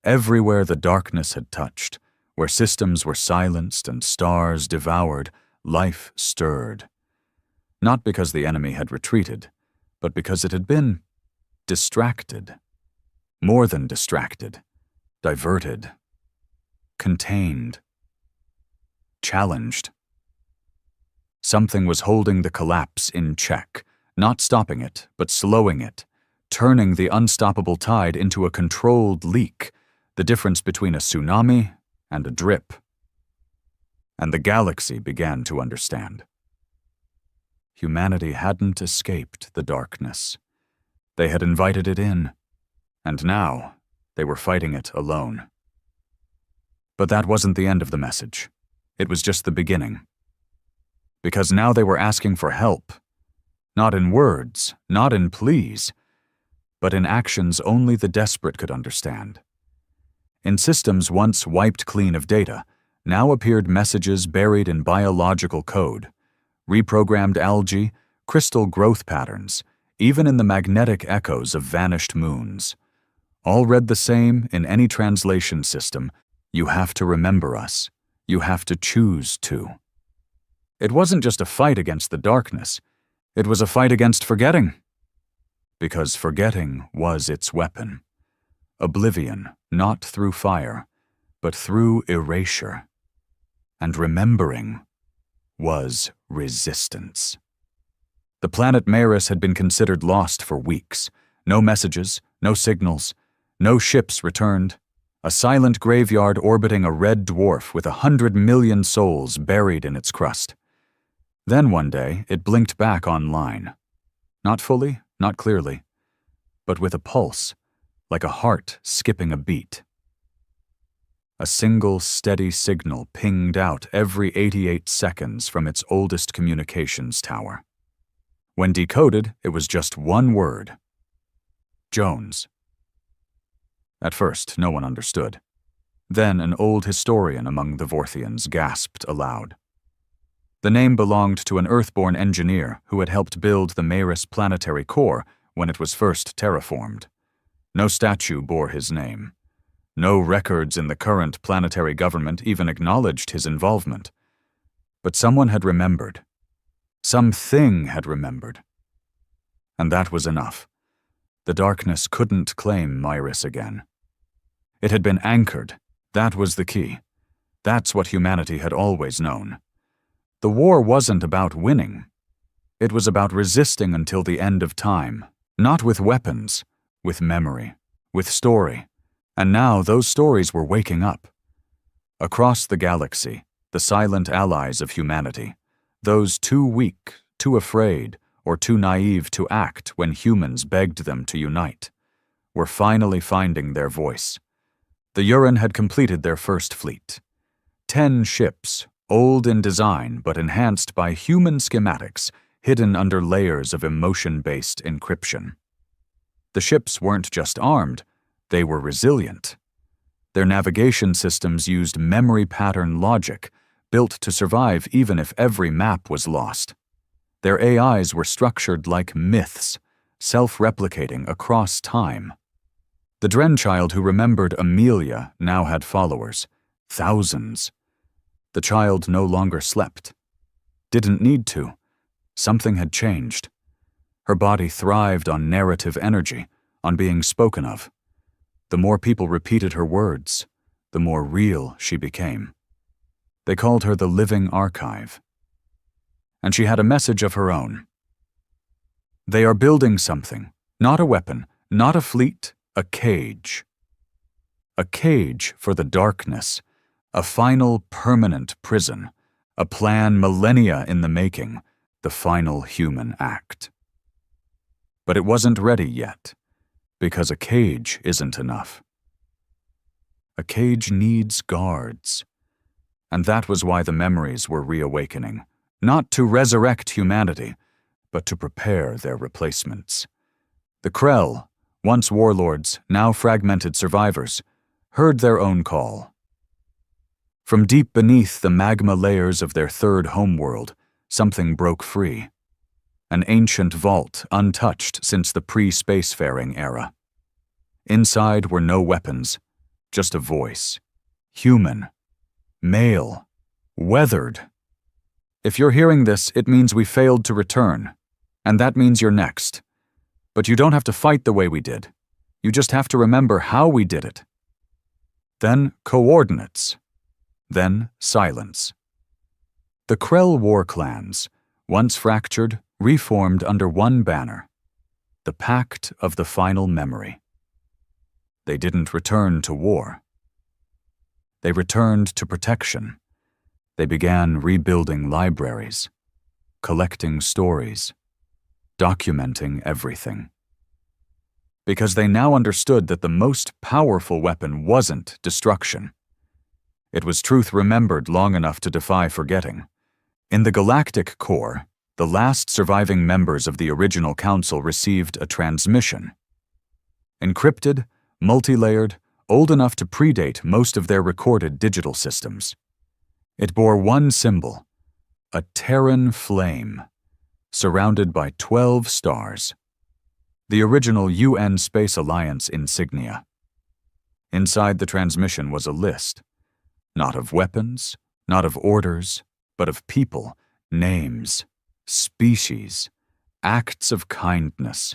Everywhere the darkness had touched, where systems were silenced and stars devoured, life stirred. Not because the enemy had retreated, but because it had been distracted. More than distracted. Diverted. Contained. Challenged. Something was holding the collapse in check, not stopping it, but slowing it, turning the unstoppable tide into a controlled leak, the difference between a tsunami and a drip. And the galaxy began to understand. Humanity hadn't escaped the darkness. They had invited it in, and now they were fighting it alone. But that wasn't the end of the message. It was just the beginning. Because now they were asking for help. Not in words, not in pleas, but in actions only the desperate could understand. In systems once wiped clean of data, now appeared messages buried in biological code, reprogrammed algae, crystal growth patterns, even in the magnetic echoes of vanished moons. All read the same in any translation system: you have to remember us. You have to choose to. It wasn't just a fight against the darkness. It was a fight against forgetting. Because forgetting was its weapon. Oblivion, not through fire, but through erasure. And remembering was resistance. The planet Maris had been considered lost for weeks. No messages, no signals, no ships returned. A silent graveyard orbiting a red dwarf with 100 million souls buried in its crust. Then one day, it blinked back online. Not fully, not clearly, but with a pulse, like a heart skipping a beat. A single steady signal pinged out every 88 seconds from its oldest communications tower. When decoded, it was just one word: Jones. At first, no one understood. Then an old historian among the Vorthians gasped aloud. The name belonged to an Earthborn engineer who had helped build the Maris planetary core when it was first terraformed. No statue bore his name. No records in the current planetary government even acknowledged his involvement. But someone had remembered. Something had remembered. And that was enough. The darkness couldn't claim Maris again. It had been anchored. That was the key. That's what humanity had always known. The war wasn't about winning. It was about resisting until the end of time, not with weapons, with memory, with story. And now those stories were waking up. Across the galaxy, the silent allies of humanity, those too weak, too afraid, or too naive to act when humans begged them to unite, were finally finding their voice. The Uran had completed their first fleet. 10 ships, old in design but enhanced by human schematics, hidden under layers of emotion-based encryption. The ships weren't just armed, they were resilient. Their navigation systems used memory pattern logic, built to survive even if every map was lost. Their AIs were structured like myths, self-replicating across time. The Dren child who remembered Amelia now had followers, thousands. The child no longer slept. Didn't need to. Something had changed. Her body thrived on narrative energy, on being spoken of. The more people repeated her words, the more real she became. They called her the living archive. And she had a message of her own. They are building something, not a weapon, not a fleet, a cage. A cage for the darkness, a final permanent prison, a plan millennia in the making, the final human act. But it wasn't ready yet, because a cage isn't enough. A cage needs guards. And that was why the memories were reawakening. Not to resurrect humanity, but to prepare their replacements. The Krell, once warlords, now fragmented survivors, heard their own call. From deep beneath the magma layers of their third homeworld, something broke free. An ancient vault untouched since the pre-spacefaring era. Inside were no weapons, just a voice. Human. Male. Weathered. If you're hearing this, it means we failed to return. And that means you're next. But you don't have to fight the way we did. You just have to remember how we did it. Then coordinates. Then silence. The Krell war clans, once fractured, reformed under one banner. The Pact of the Final Memory. They didn't return to war. They returned to protection. They began rebuilding libraries, collecting stories, documenting everything. Because they now understood that the most powerful weapon wasn't destruction. It was truth remembered long enough to defy forgetting. In the Galactic core, the last surviving members of the original Council received a transmission. Encrypted, multi-layered, old enough to predate most of their recorded digital systems. It bore one symbol, a Terran flame, surrounded by 12 stars. The original UN Space Alliance insignia. Inside the transmission was a list, not of weapons, not of orders, but of people, names, species, acts of kindness.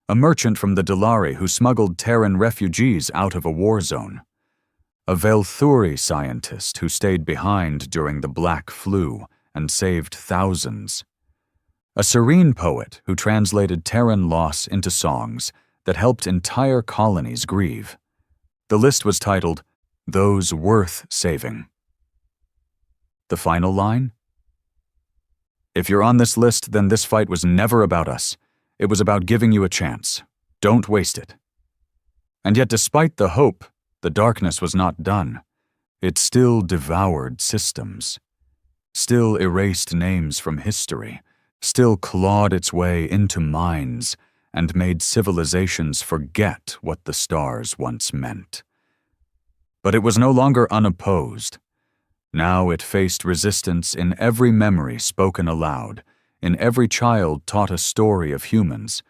A merchant from the Delari who smuggled Terran refugees out of a war zone. A Velthuri scientist who stayed behind during the Black Flu and saved thousands. A serene poet who translated Terran loss into songs that helped entire colonies grieve. The list was titled, "Those Worth Saving." The final line? "If you're on this list, then this fight was never about us. It was about giving you a chance. Don't waste it." And yet, despite the hope, the darkness was not done. It still devoured systems, still erased names from history, still clawed its way into minds and made civilizations forget what the stars once meant. But it was no longer unopposed. Now it faced resistance in every memory spoken aloud, in every child taught a story of humans,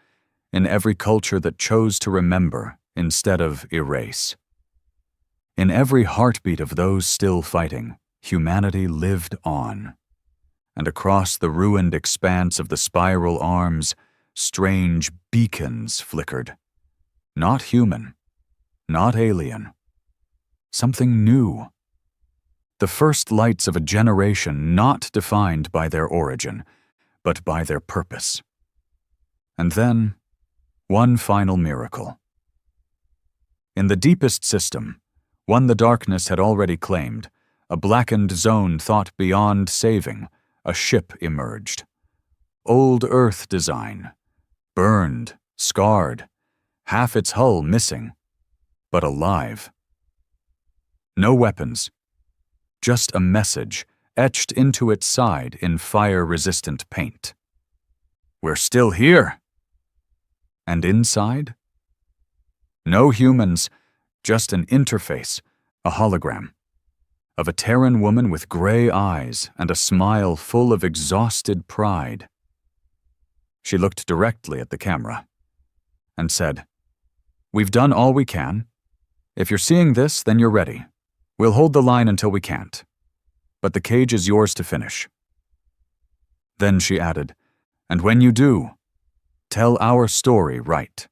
in every culture that chose to remember instead of erase. In every heartbeat of those still fighting, humanity lived on. And across the ruined expanse of the spiral arms, strange beacons flickered. Not human, not alien. Something new. The first lights of a generation not defined by their origin, but by their purpose. And then, one final miracle. In the deepest system, one the darkness had already claimed, a blackened zone thought beyond saving, a ship emerged. Old Earth design, burned, scarred, half its hull missing, but alive. No weapons, just a message etched into its side in fire-resistant paint. "We're still here." And inside? No humans, just an interface, a hologram, of a Terran woman with gray eyes and a smile full of exhausted pride. She looked directly at the camera and said, "We've done all we can. If you're seeing this, then you're ready. We'll hold the line until we can't. But the cage is yours to finish." Then she added, "And when you do, tell our story right."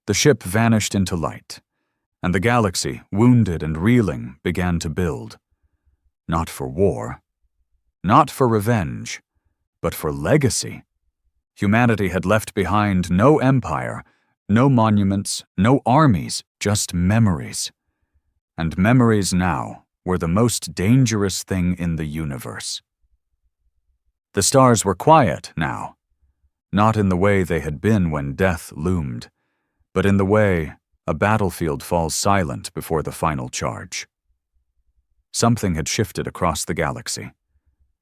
The ship vanished into light, and the galaxy, wounded and reeling, began to build. Not for war, not for revenge, but for legacy. Humanity had left behind no empire, no monuments, no armies, just memories. And memories now were the most dangerous thing in the universe. The stars were quiet now, not in the way they had been when death loomed, but in the way a battlefield falls silent before the final charge. Something had shifted across the galaxy.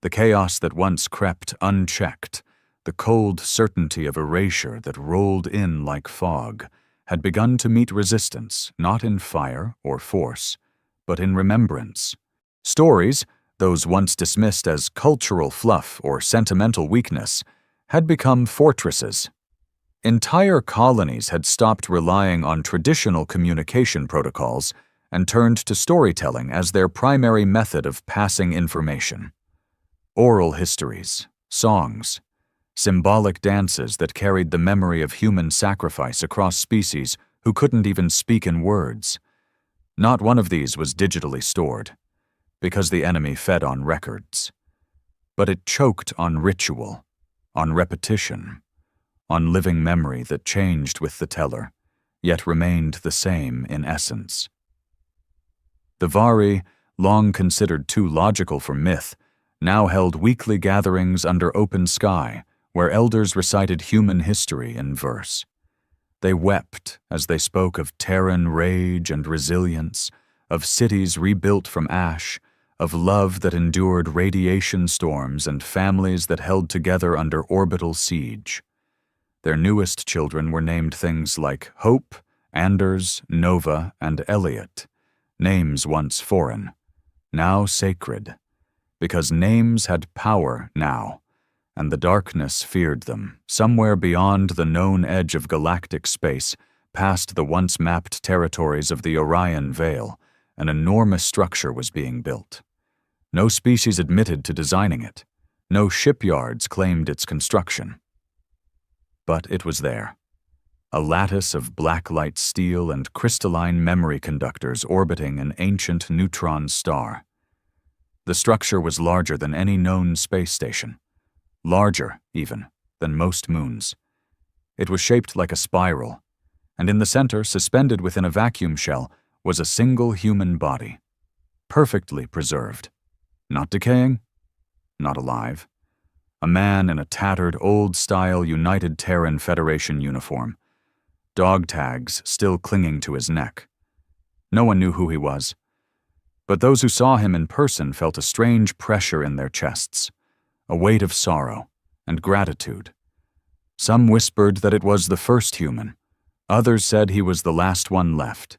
The chaos that once crept unchecked, the cold certainty of erasure that rolled in like fog, had begun to meet resistance not in fire or force, but in remembrance. Stories, those once dismissed as cultural fluff or sentimental weakness, had become fortresses. Entire colonies had stopped relying on traditional communication protocols and turned to storytelling as their primary method of passing information. Oral histories, songs, symbolic dances that carried the memory of human sacrifice across species who couldn't even speak in words. Not one of these was digitally stored, because the enemy fed on records. But it choked on ritual, on repetition, on living memory that changed with the teller, yet remained the same in essence. The Vari, long considered too logical for myth, now held weekly gatherings under open sky where elders recited human history in verse. They wept as they spoke of Terran rage and resilience, of cities rebuilt from ash, of love that endured radiation storms and families that held together under orbital siege. Their newest children were named things like Hope, Anders, Nova, and Elliot, names once foreign, now sacred, because names had power now, and the darkness feared them, somewhere beyond the known edge of galactic space, past the once mapped territories of the Orion Veil. An enormous structure was being built. No species admitted to designing it. No shipyards claimed its construction. But it was there. A lattice of blacklight steel and crystalline memory conductors orbiting an ancient neutron star. The structure was larger than any known space station. Larger, even, than most moons. It was shaped like a spiral, and in the center, suspended within a vacuum shell, was a single human body. Perfectly preserved. Not decaying, not alive. A man in a tattered, old-style United Terran Federation uniform. Dog tags still clinging to his neck. No one knew who he was. But those who saw him in person felt a strange pressure in their chests, a weight of sorrow and gratitude. Some whispered that it was the first human. Others said he was the last one left.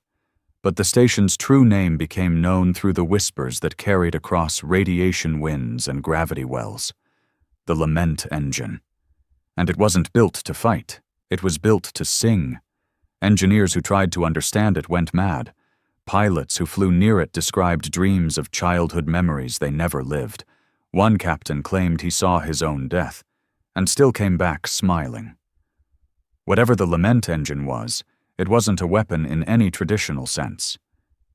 But the station's true name became known through the whispers that carried across radiation winds and gravity wells. The Lament Engine. And it wasn't built to fight. It was built to sing. Engineers who tried to understand it went mad. Pilots who flew near it described dreams of childhood memories they never lived. One captain claimed he saw his own death, and still came back smiling. Whatever the Lament Engine was, it wasn't a weapon in any traditional sense.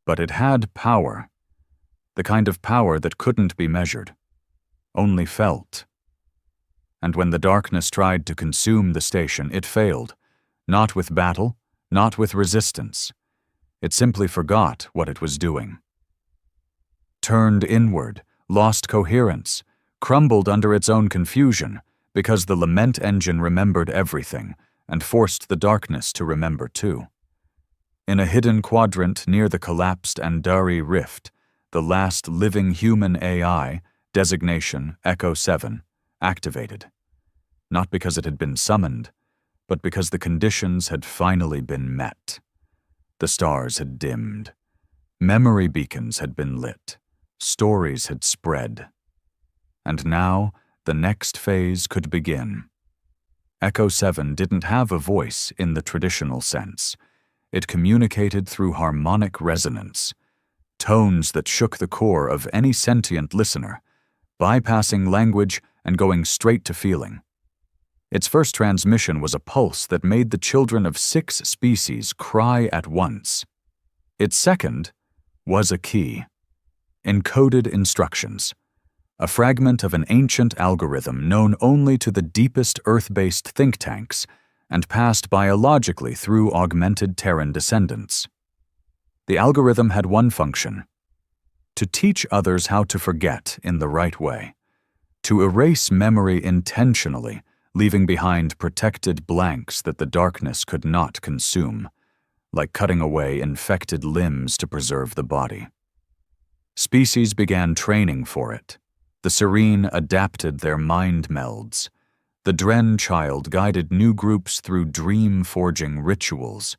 But it had power. The kind of power that couldn't be measured. Only felt. And when the darkness tried to consume the station, it failed. Not with battle, not with resistance. It simply forgot what it was doing. Turned inward, lost coherence, crumbled under its own confusion, because the Lament Engine remembered everything, and forced the darkness to remember too. In a hidden quadrant near the collapsed Andari Rift, the last living human AI, designation Echo 7, activated. Not because it had been summoned, but because the conditions had finally been met. The stars had dimmed. Memory beacons had been lit. Stories had spread. And now, the next phase could begin. Echo 7 didn't have a voice in the traditional sense. It communicated through harmonic resonance, tones that shook the core of any sentient listener, bypassing language and going straight to feeling. Its first transmission was a pulse that made the children of 6 species cry at once. Its second was a key. Encoded instructions. A fragment of an ancient algorithm known only to the deepest Earth-based think tanks and passed biologically through augmented Terran descendants. The algorithm had one function: to teach others how to forget in the right way, to erase memory intentionally, leaving behind protected blanks that the darkness could not consume, like cutting away infected limbs to preserve the body. Species began training for it. The Serene adapted their mind melds. The Dren child guided new groups through dream-forging rituals.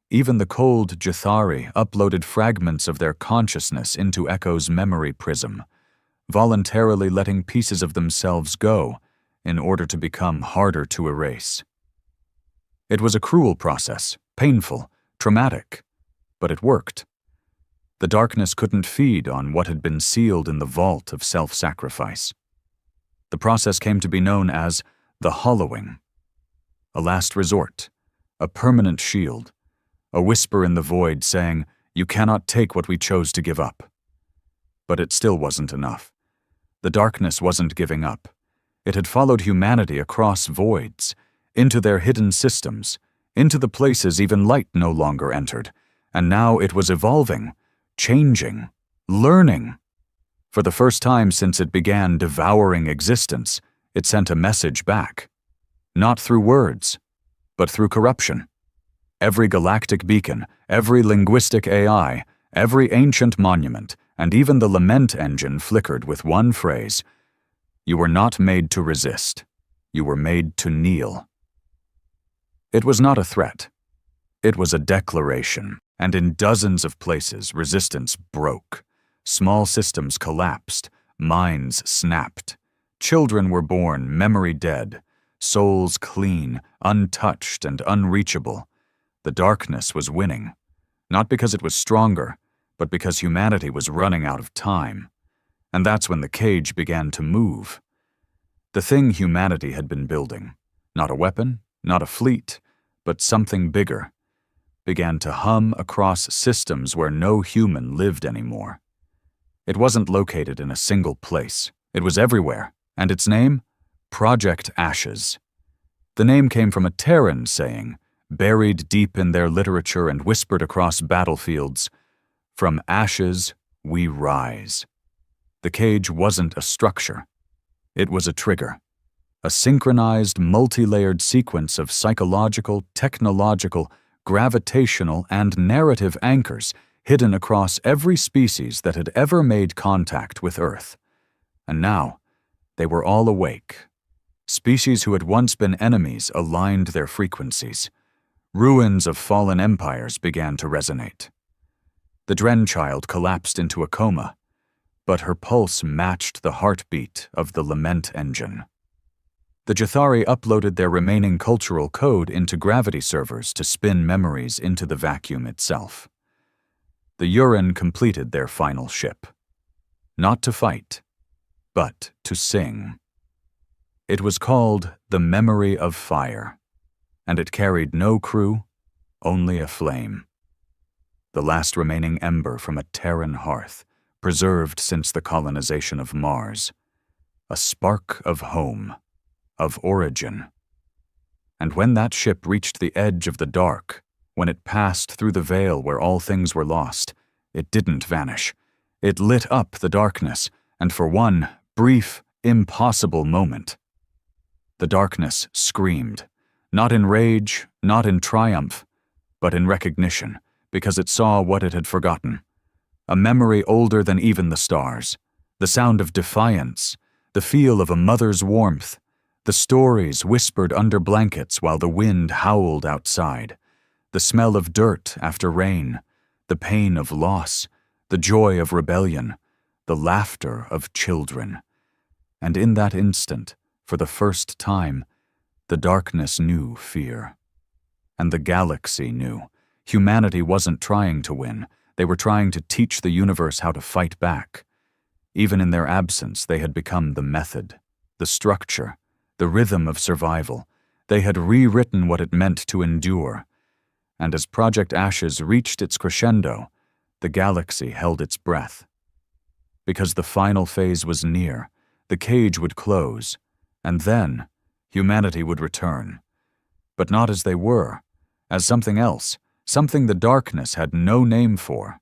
Even the cold Jathari uploaded fragments of their consciousness into Echo's memory prism, voluntarily letting pieces of themselves go in order to become harder to erase. It was a cruel process, painful, traumatic, but it worked. The darkness couldn't feed on what had been sealed in the vault of self-sacrifice. The process came to be known as the hollowing. A last resort, a permanent shield, a whisper in the void saying, "You cannot take what we chose to give up." But it still wasn't enough. The darkness wasn't giving up. It had followed humanity across voids, into their hidden systems, into the places even light no longer entered, and now it was evolving, changing, learning. For the first time since it began devouring existence, it sent a message back. Not through words, but through corruption. Every galactic beacon, every linguistic AI, every ancient monument, and even the lament engine flickered with one phrase: "You were not made to resist. You were made to kneel." It was not a threat. It was a declaration, and in dozens of places resistance broke. Small systems collapsed, minds snapped. Children were born memory dead, souls clean, untouched and unreachable. The darkness was winning, not because it was stronger, but because humanity was running out of time. And that's when the cage began to move. The thing humanity had been building, not a weapon, not a fleet, but something bigger, began to hum across systems where no human lived anymore. It wasn't located in a single place. It was everywhere, and its name? Project Ashes. The name came from a Terran saying, buried deep in their literature and whispered across battlefields, "From ashes we rise." The cage wasn't a structure. It was a trigger. A synchronized, multi-layered sequence of psychological, technological, gravitational, and narrative anchors hidden across every species that had ever made contact with Earth. And now, they were all awake. Species who had once been enemies aligned their frequencies. Ruins of fallen empires began to resonate. The Dren child collapsed into a coma, but her pulse matched the heartbeat of the lament engine. The Jathari uploaded their remaining cultural code into gravity servers to spin memories into the vacuum itself. The Urin completed their final ship. Not to fight, but to sing. It was called the Memory of Fire, and it carried no crew, only a flame. The last remaining ember from a Terran hearth, preserved since the colonization of Mars. A spark of home, of origin. And when that ship reached the edge of the dark, when it passed through the veil where all things were lost, it didn't vanish. It lit up the darkness, and for one brief, impossible moment, the darkness screamed, not in rage, not in triumph, but in recognition, because it saw what it had forgotten. A memory older than even the stars, the sound of defiance, the feel of a mother's warmth, the stories whispered under blankets while the wind howled outside, the smell of dirt after rain, the pain of loss, the joy of rebellion, the laughter of children. And in that instant, for the first time, the darkness knew fear. And the galaxy knew. Humanity wasn't trying to win. They were trying to teach the universe how to fight back. Even in their absence, they had become the method, the structure, the rhythm of survival. They had rewritten what it meant to endure. And as Project Ashes reached its crescendo, the galaxy held its breath. Because the final phase was near, the cage would close, and then humanity would return. But not as they were, as something else, something the darkness had no name for.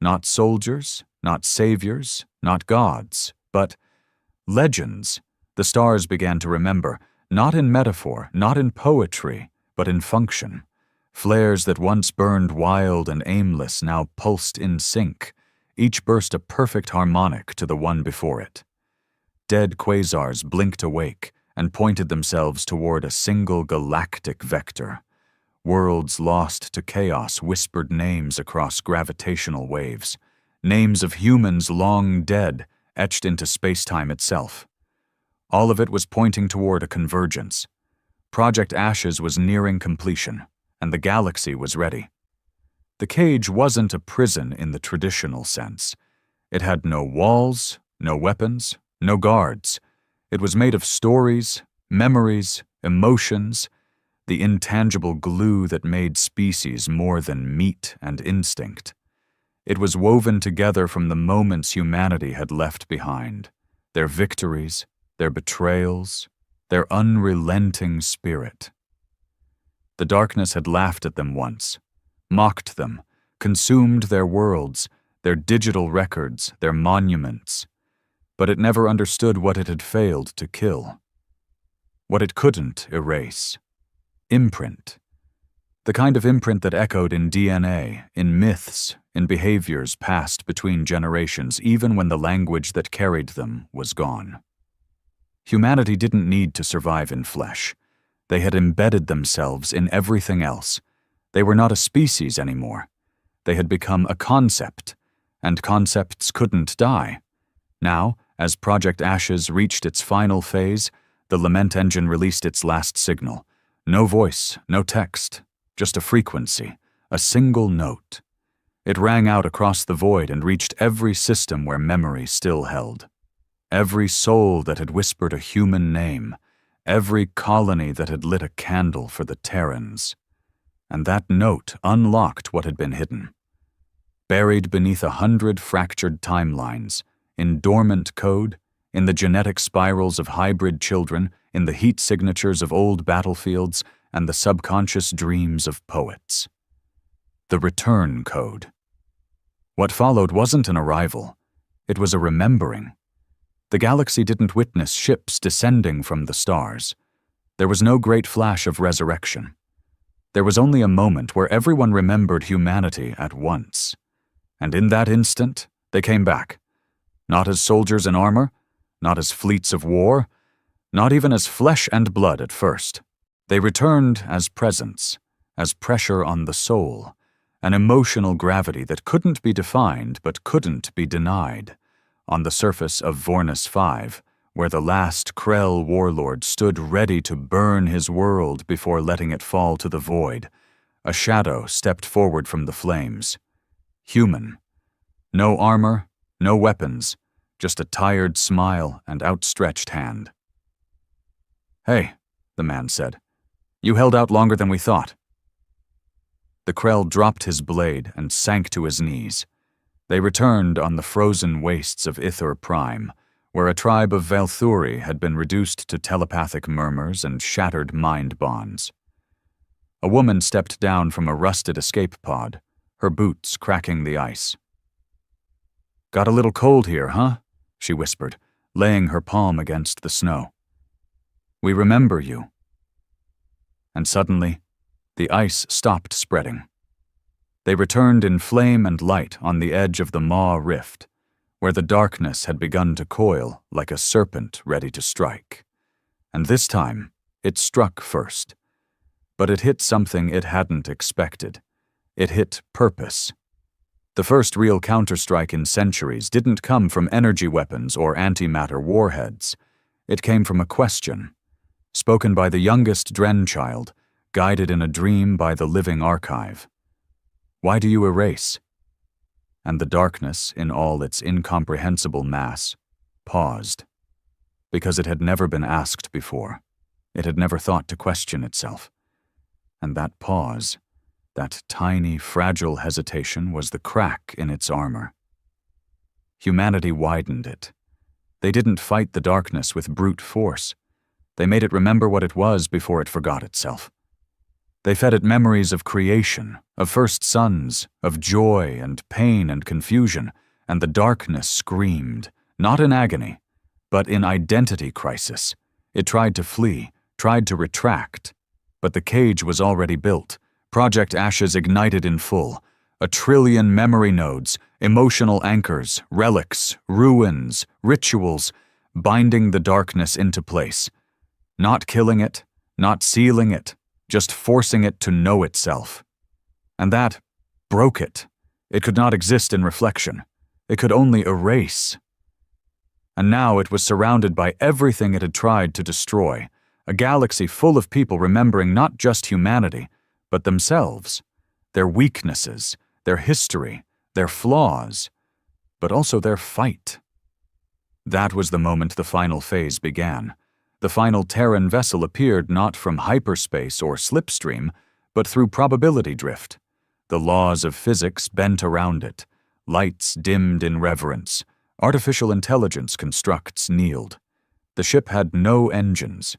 Not soldiers, not saviors, not gods, but legends. The stars began to remember, not in metaphor, not in poetry, but in function. Flares that once burned wild and aimless now pulsed in sync, each burst a perfect harmonic to the one before it. Dead quasars blinked awake and pointed themselves toward a single galactic vector. Worlds lost to chaos whispered names across gravitational waves, names of humans long dead, etched into space-time itself. All of it was pointing toward a convergence. Project Ashes was nearing completion, and the galaxy was ready. The cage wasn't a prison in the traditional sense. It had no walls, no weapons, no guards. It was made of stories, memories, emotions, the intangible glue that made species more than meat and instinct. It was woven together from the moments humanity had left behind, their victories, their betrayals, their unrelenting spirit. The darkness had laughed at them once, mocked them, consumed their worlds, their digital records, their monuments. But it never understood what it had failed to kill. What it couldn't erase. Imprint. The kind of imprint that echoed in DNA, in myths, in behaviors passed between generations, even when the language that carried them was gone. Humanity didn't need to survive in flesh. They had embedded themselves in everything else. They were not a species anymore. They had become a concept, and concepts couldn't die. Now, as Project Ashes reached its final phase, the lament engine released its last signal. No voice, no text, just a frequency, a single note. It rang out across the void and reached every system where memory still held. Every soul that had whispered a human name, every colony that had lit a candle for the Terrans. And that note unlocked what had been hidden. Buried beneath 100 fractured timelines, in dormant code, in the genetic spirals of hybrid children, in the heat signatures of old battlefields, and the subconscious dreams of poets. The return code. What followed wasn't an arrival. It was a remembering. The galaxy didn't witness ships descending from the stars. There was no great flash of resurrection. There was only a moment where everyone remembered humanity at once. And in that instant, they came back. Not as soldiers in armor, not as fleets of war, not even as flesh and blood at first. They returned as presence, as pressure on the soul, an emotional gravity that couldn't be defined but couldn't be denied. On the surface of Vornus 5, where the last Krell warlord stood ready to burn his world before letting it fall to the void, a shadow stepped forward from the flames. Human. No armor, no weapons, just a tired smile and outstretched hand. "Hey," the man said. "You held out longer than we thought." The Krell dropped his blade and sank to his knees. They returned on the frozen wastes of Ithor Prime, where a tribe of Valthuri had been reduced to telepathic murmurs and shattered mind bonds. A woman stepped down from a rusted escape pod, her boots cracking the ice. "Got a little cold here, huh?" she whispered, laying her palm against the snow. "We remember you." And suddenly, the ice stopped spreading. They returned in flame and light on the edge of the Maw Rift, where the darkness had begun to coil like a serpent ready to strike. And this time, it struck first. But it hit something it hadn't expected. It hit purpose. The first real counterstrike in centuries didn't come from energy weapons or antimatter warheads. It came from a question, spoken by the youngest Dren child, guided in a dream by the living archive. "Why do you erase?" And the darkness, in all its incomprehensible mass, paused. Because it had never been asked before. It had never thought to question itself. And that pause, that tiny, fragile hesitation, was the crack in its armor. Humanity widened it. They didn't fight the darkness with brute force. They made it remember what it was before it forgot itself. They fed it memories of creation, of first suns, of joy and pain and confusion, and the darkness screamed, not in agony, but in identity crisis. It tried to flee, tried to retract. But the cage was already built. Project Ashes ignited in full. 1 trillion memory nodes, emotional anchors, relics, ruins, rituals, binding the darkness into place. Not killing it, not sealing it, just forcing it to know itself. And that broke it. It could not exist in reflection. It could only erase. And now it was surrounded by everything it had tried to destroy, a galaxy full of people remembering not just humanity, but themselves, their weaknesses, their history, their flaws, but also their fight. That was the moment the final phase began. The final Terran vessel appeared not from hyperspace or slipstream, but through probability drift. The laws of physics bent around it. Lights dimmed in reverence. Artificial intelligence constructs kneeled. The ship had no engines.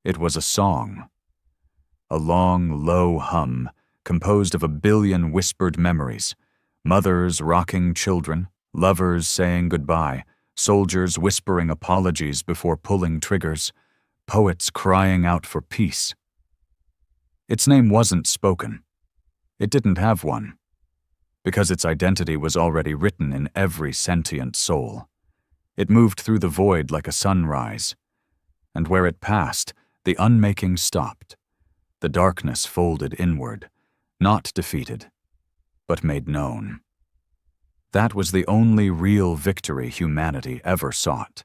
It was a song. A long, low hum, composed of 1 billion whispered memories. Mothers rocking children, lovers saying goodbye, soldiers whispering apologies before pulling triggers, poets crying out for peace. Its name wasn't spoken. It didn't have one, because its identity was already written in every sentient soul. It moved through the void like a sunrise, and where it passed, the unmaking stopped. The darkness folded inward, not defeated, but made known. That was the only real victory humanity ever sought.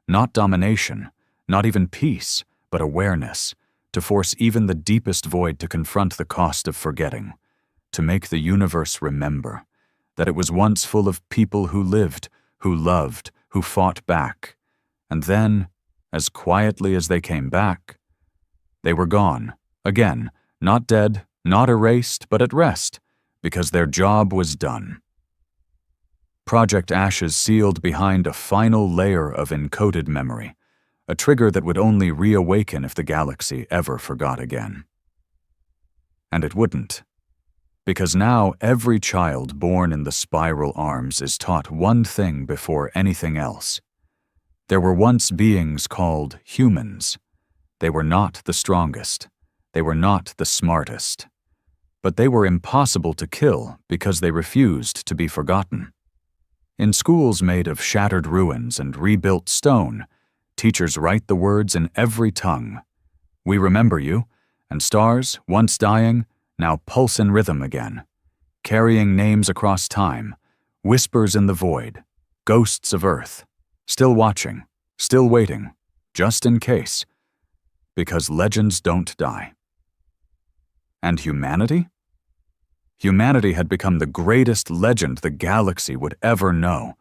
Not domination, not even peace, but awareness, to force even the deepest void to confront the cost of forgetting, to make the universe remember that it was once full of people who lived, who loved, who fought back, and then, as quietly as they came back, they were gone, again, not dead, not erased, but at rest, because their job was done. Project Ashes sealed behind a final layer of encoded memory, a trigger that would only reawaken if the galaxy ever forgot again. And it wouldn't, because now every child born in the spiral arms is taught one thing before anything else. There were once beings called humans. They were not the strongest. They were not the smartest. But they were impossible to kill because they refused to be forgotten. In schools made of shattered ruins and rebuilt stone, teachers write the words in every tongue. We remember you, and stars, once dying, now pulse in rhythm again, carrying names across time, whispers in the void, ghosts of Earth, still watching, still waiting, just in case, because legends don't die. And humanity? Humanity had become the greatest legend the galaxy would ever know,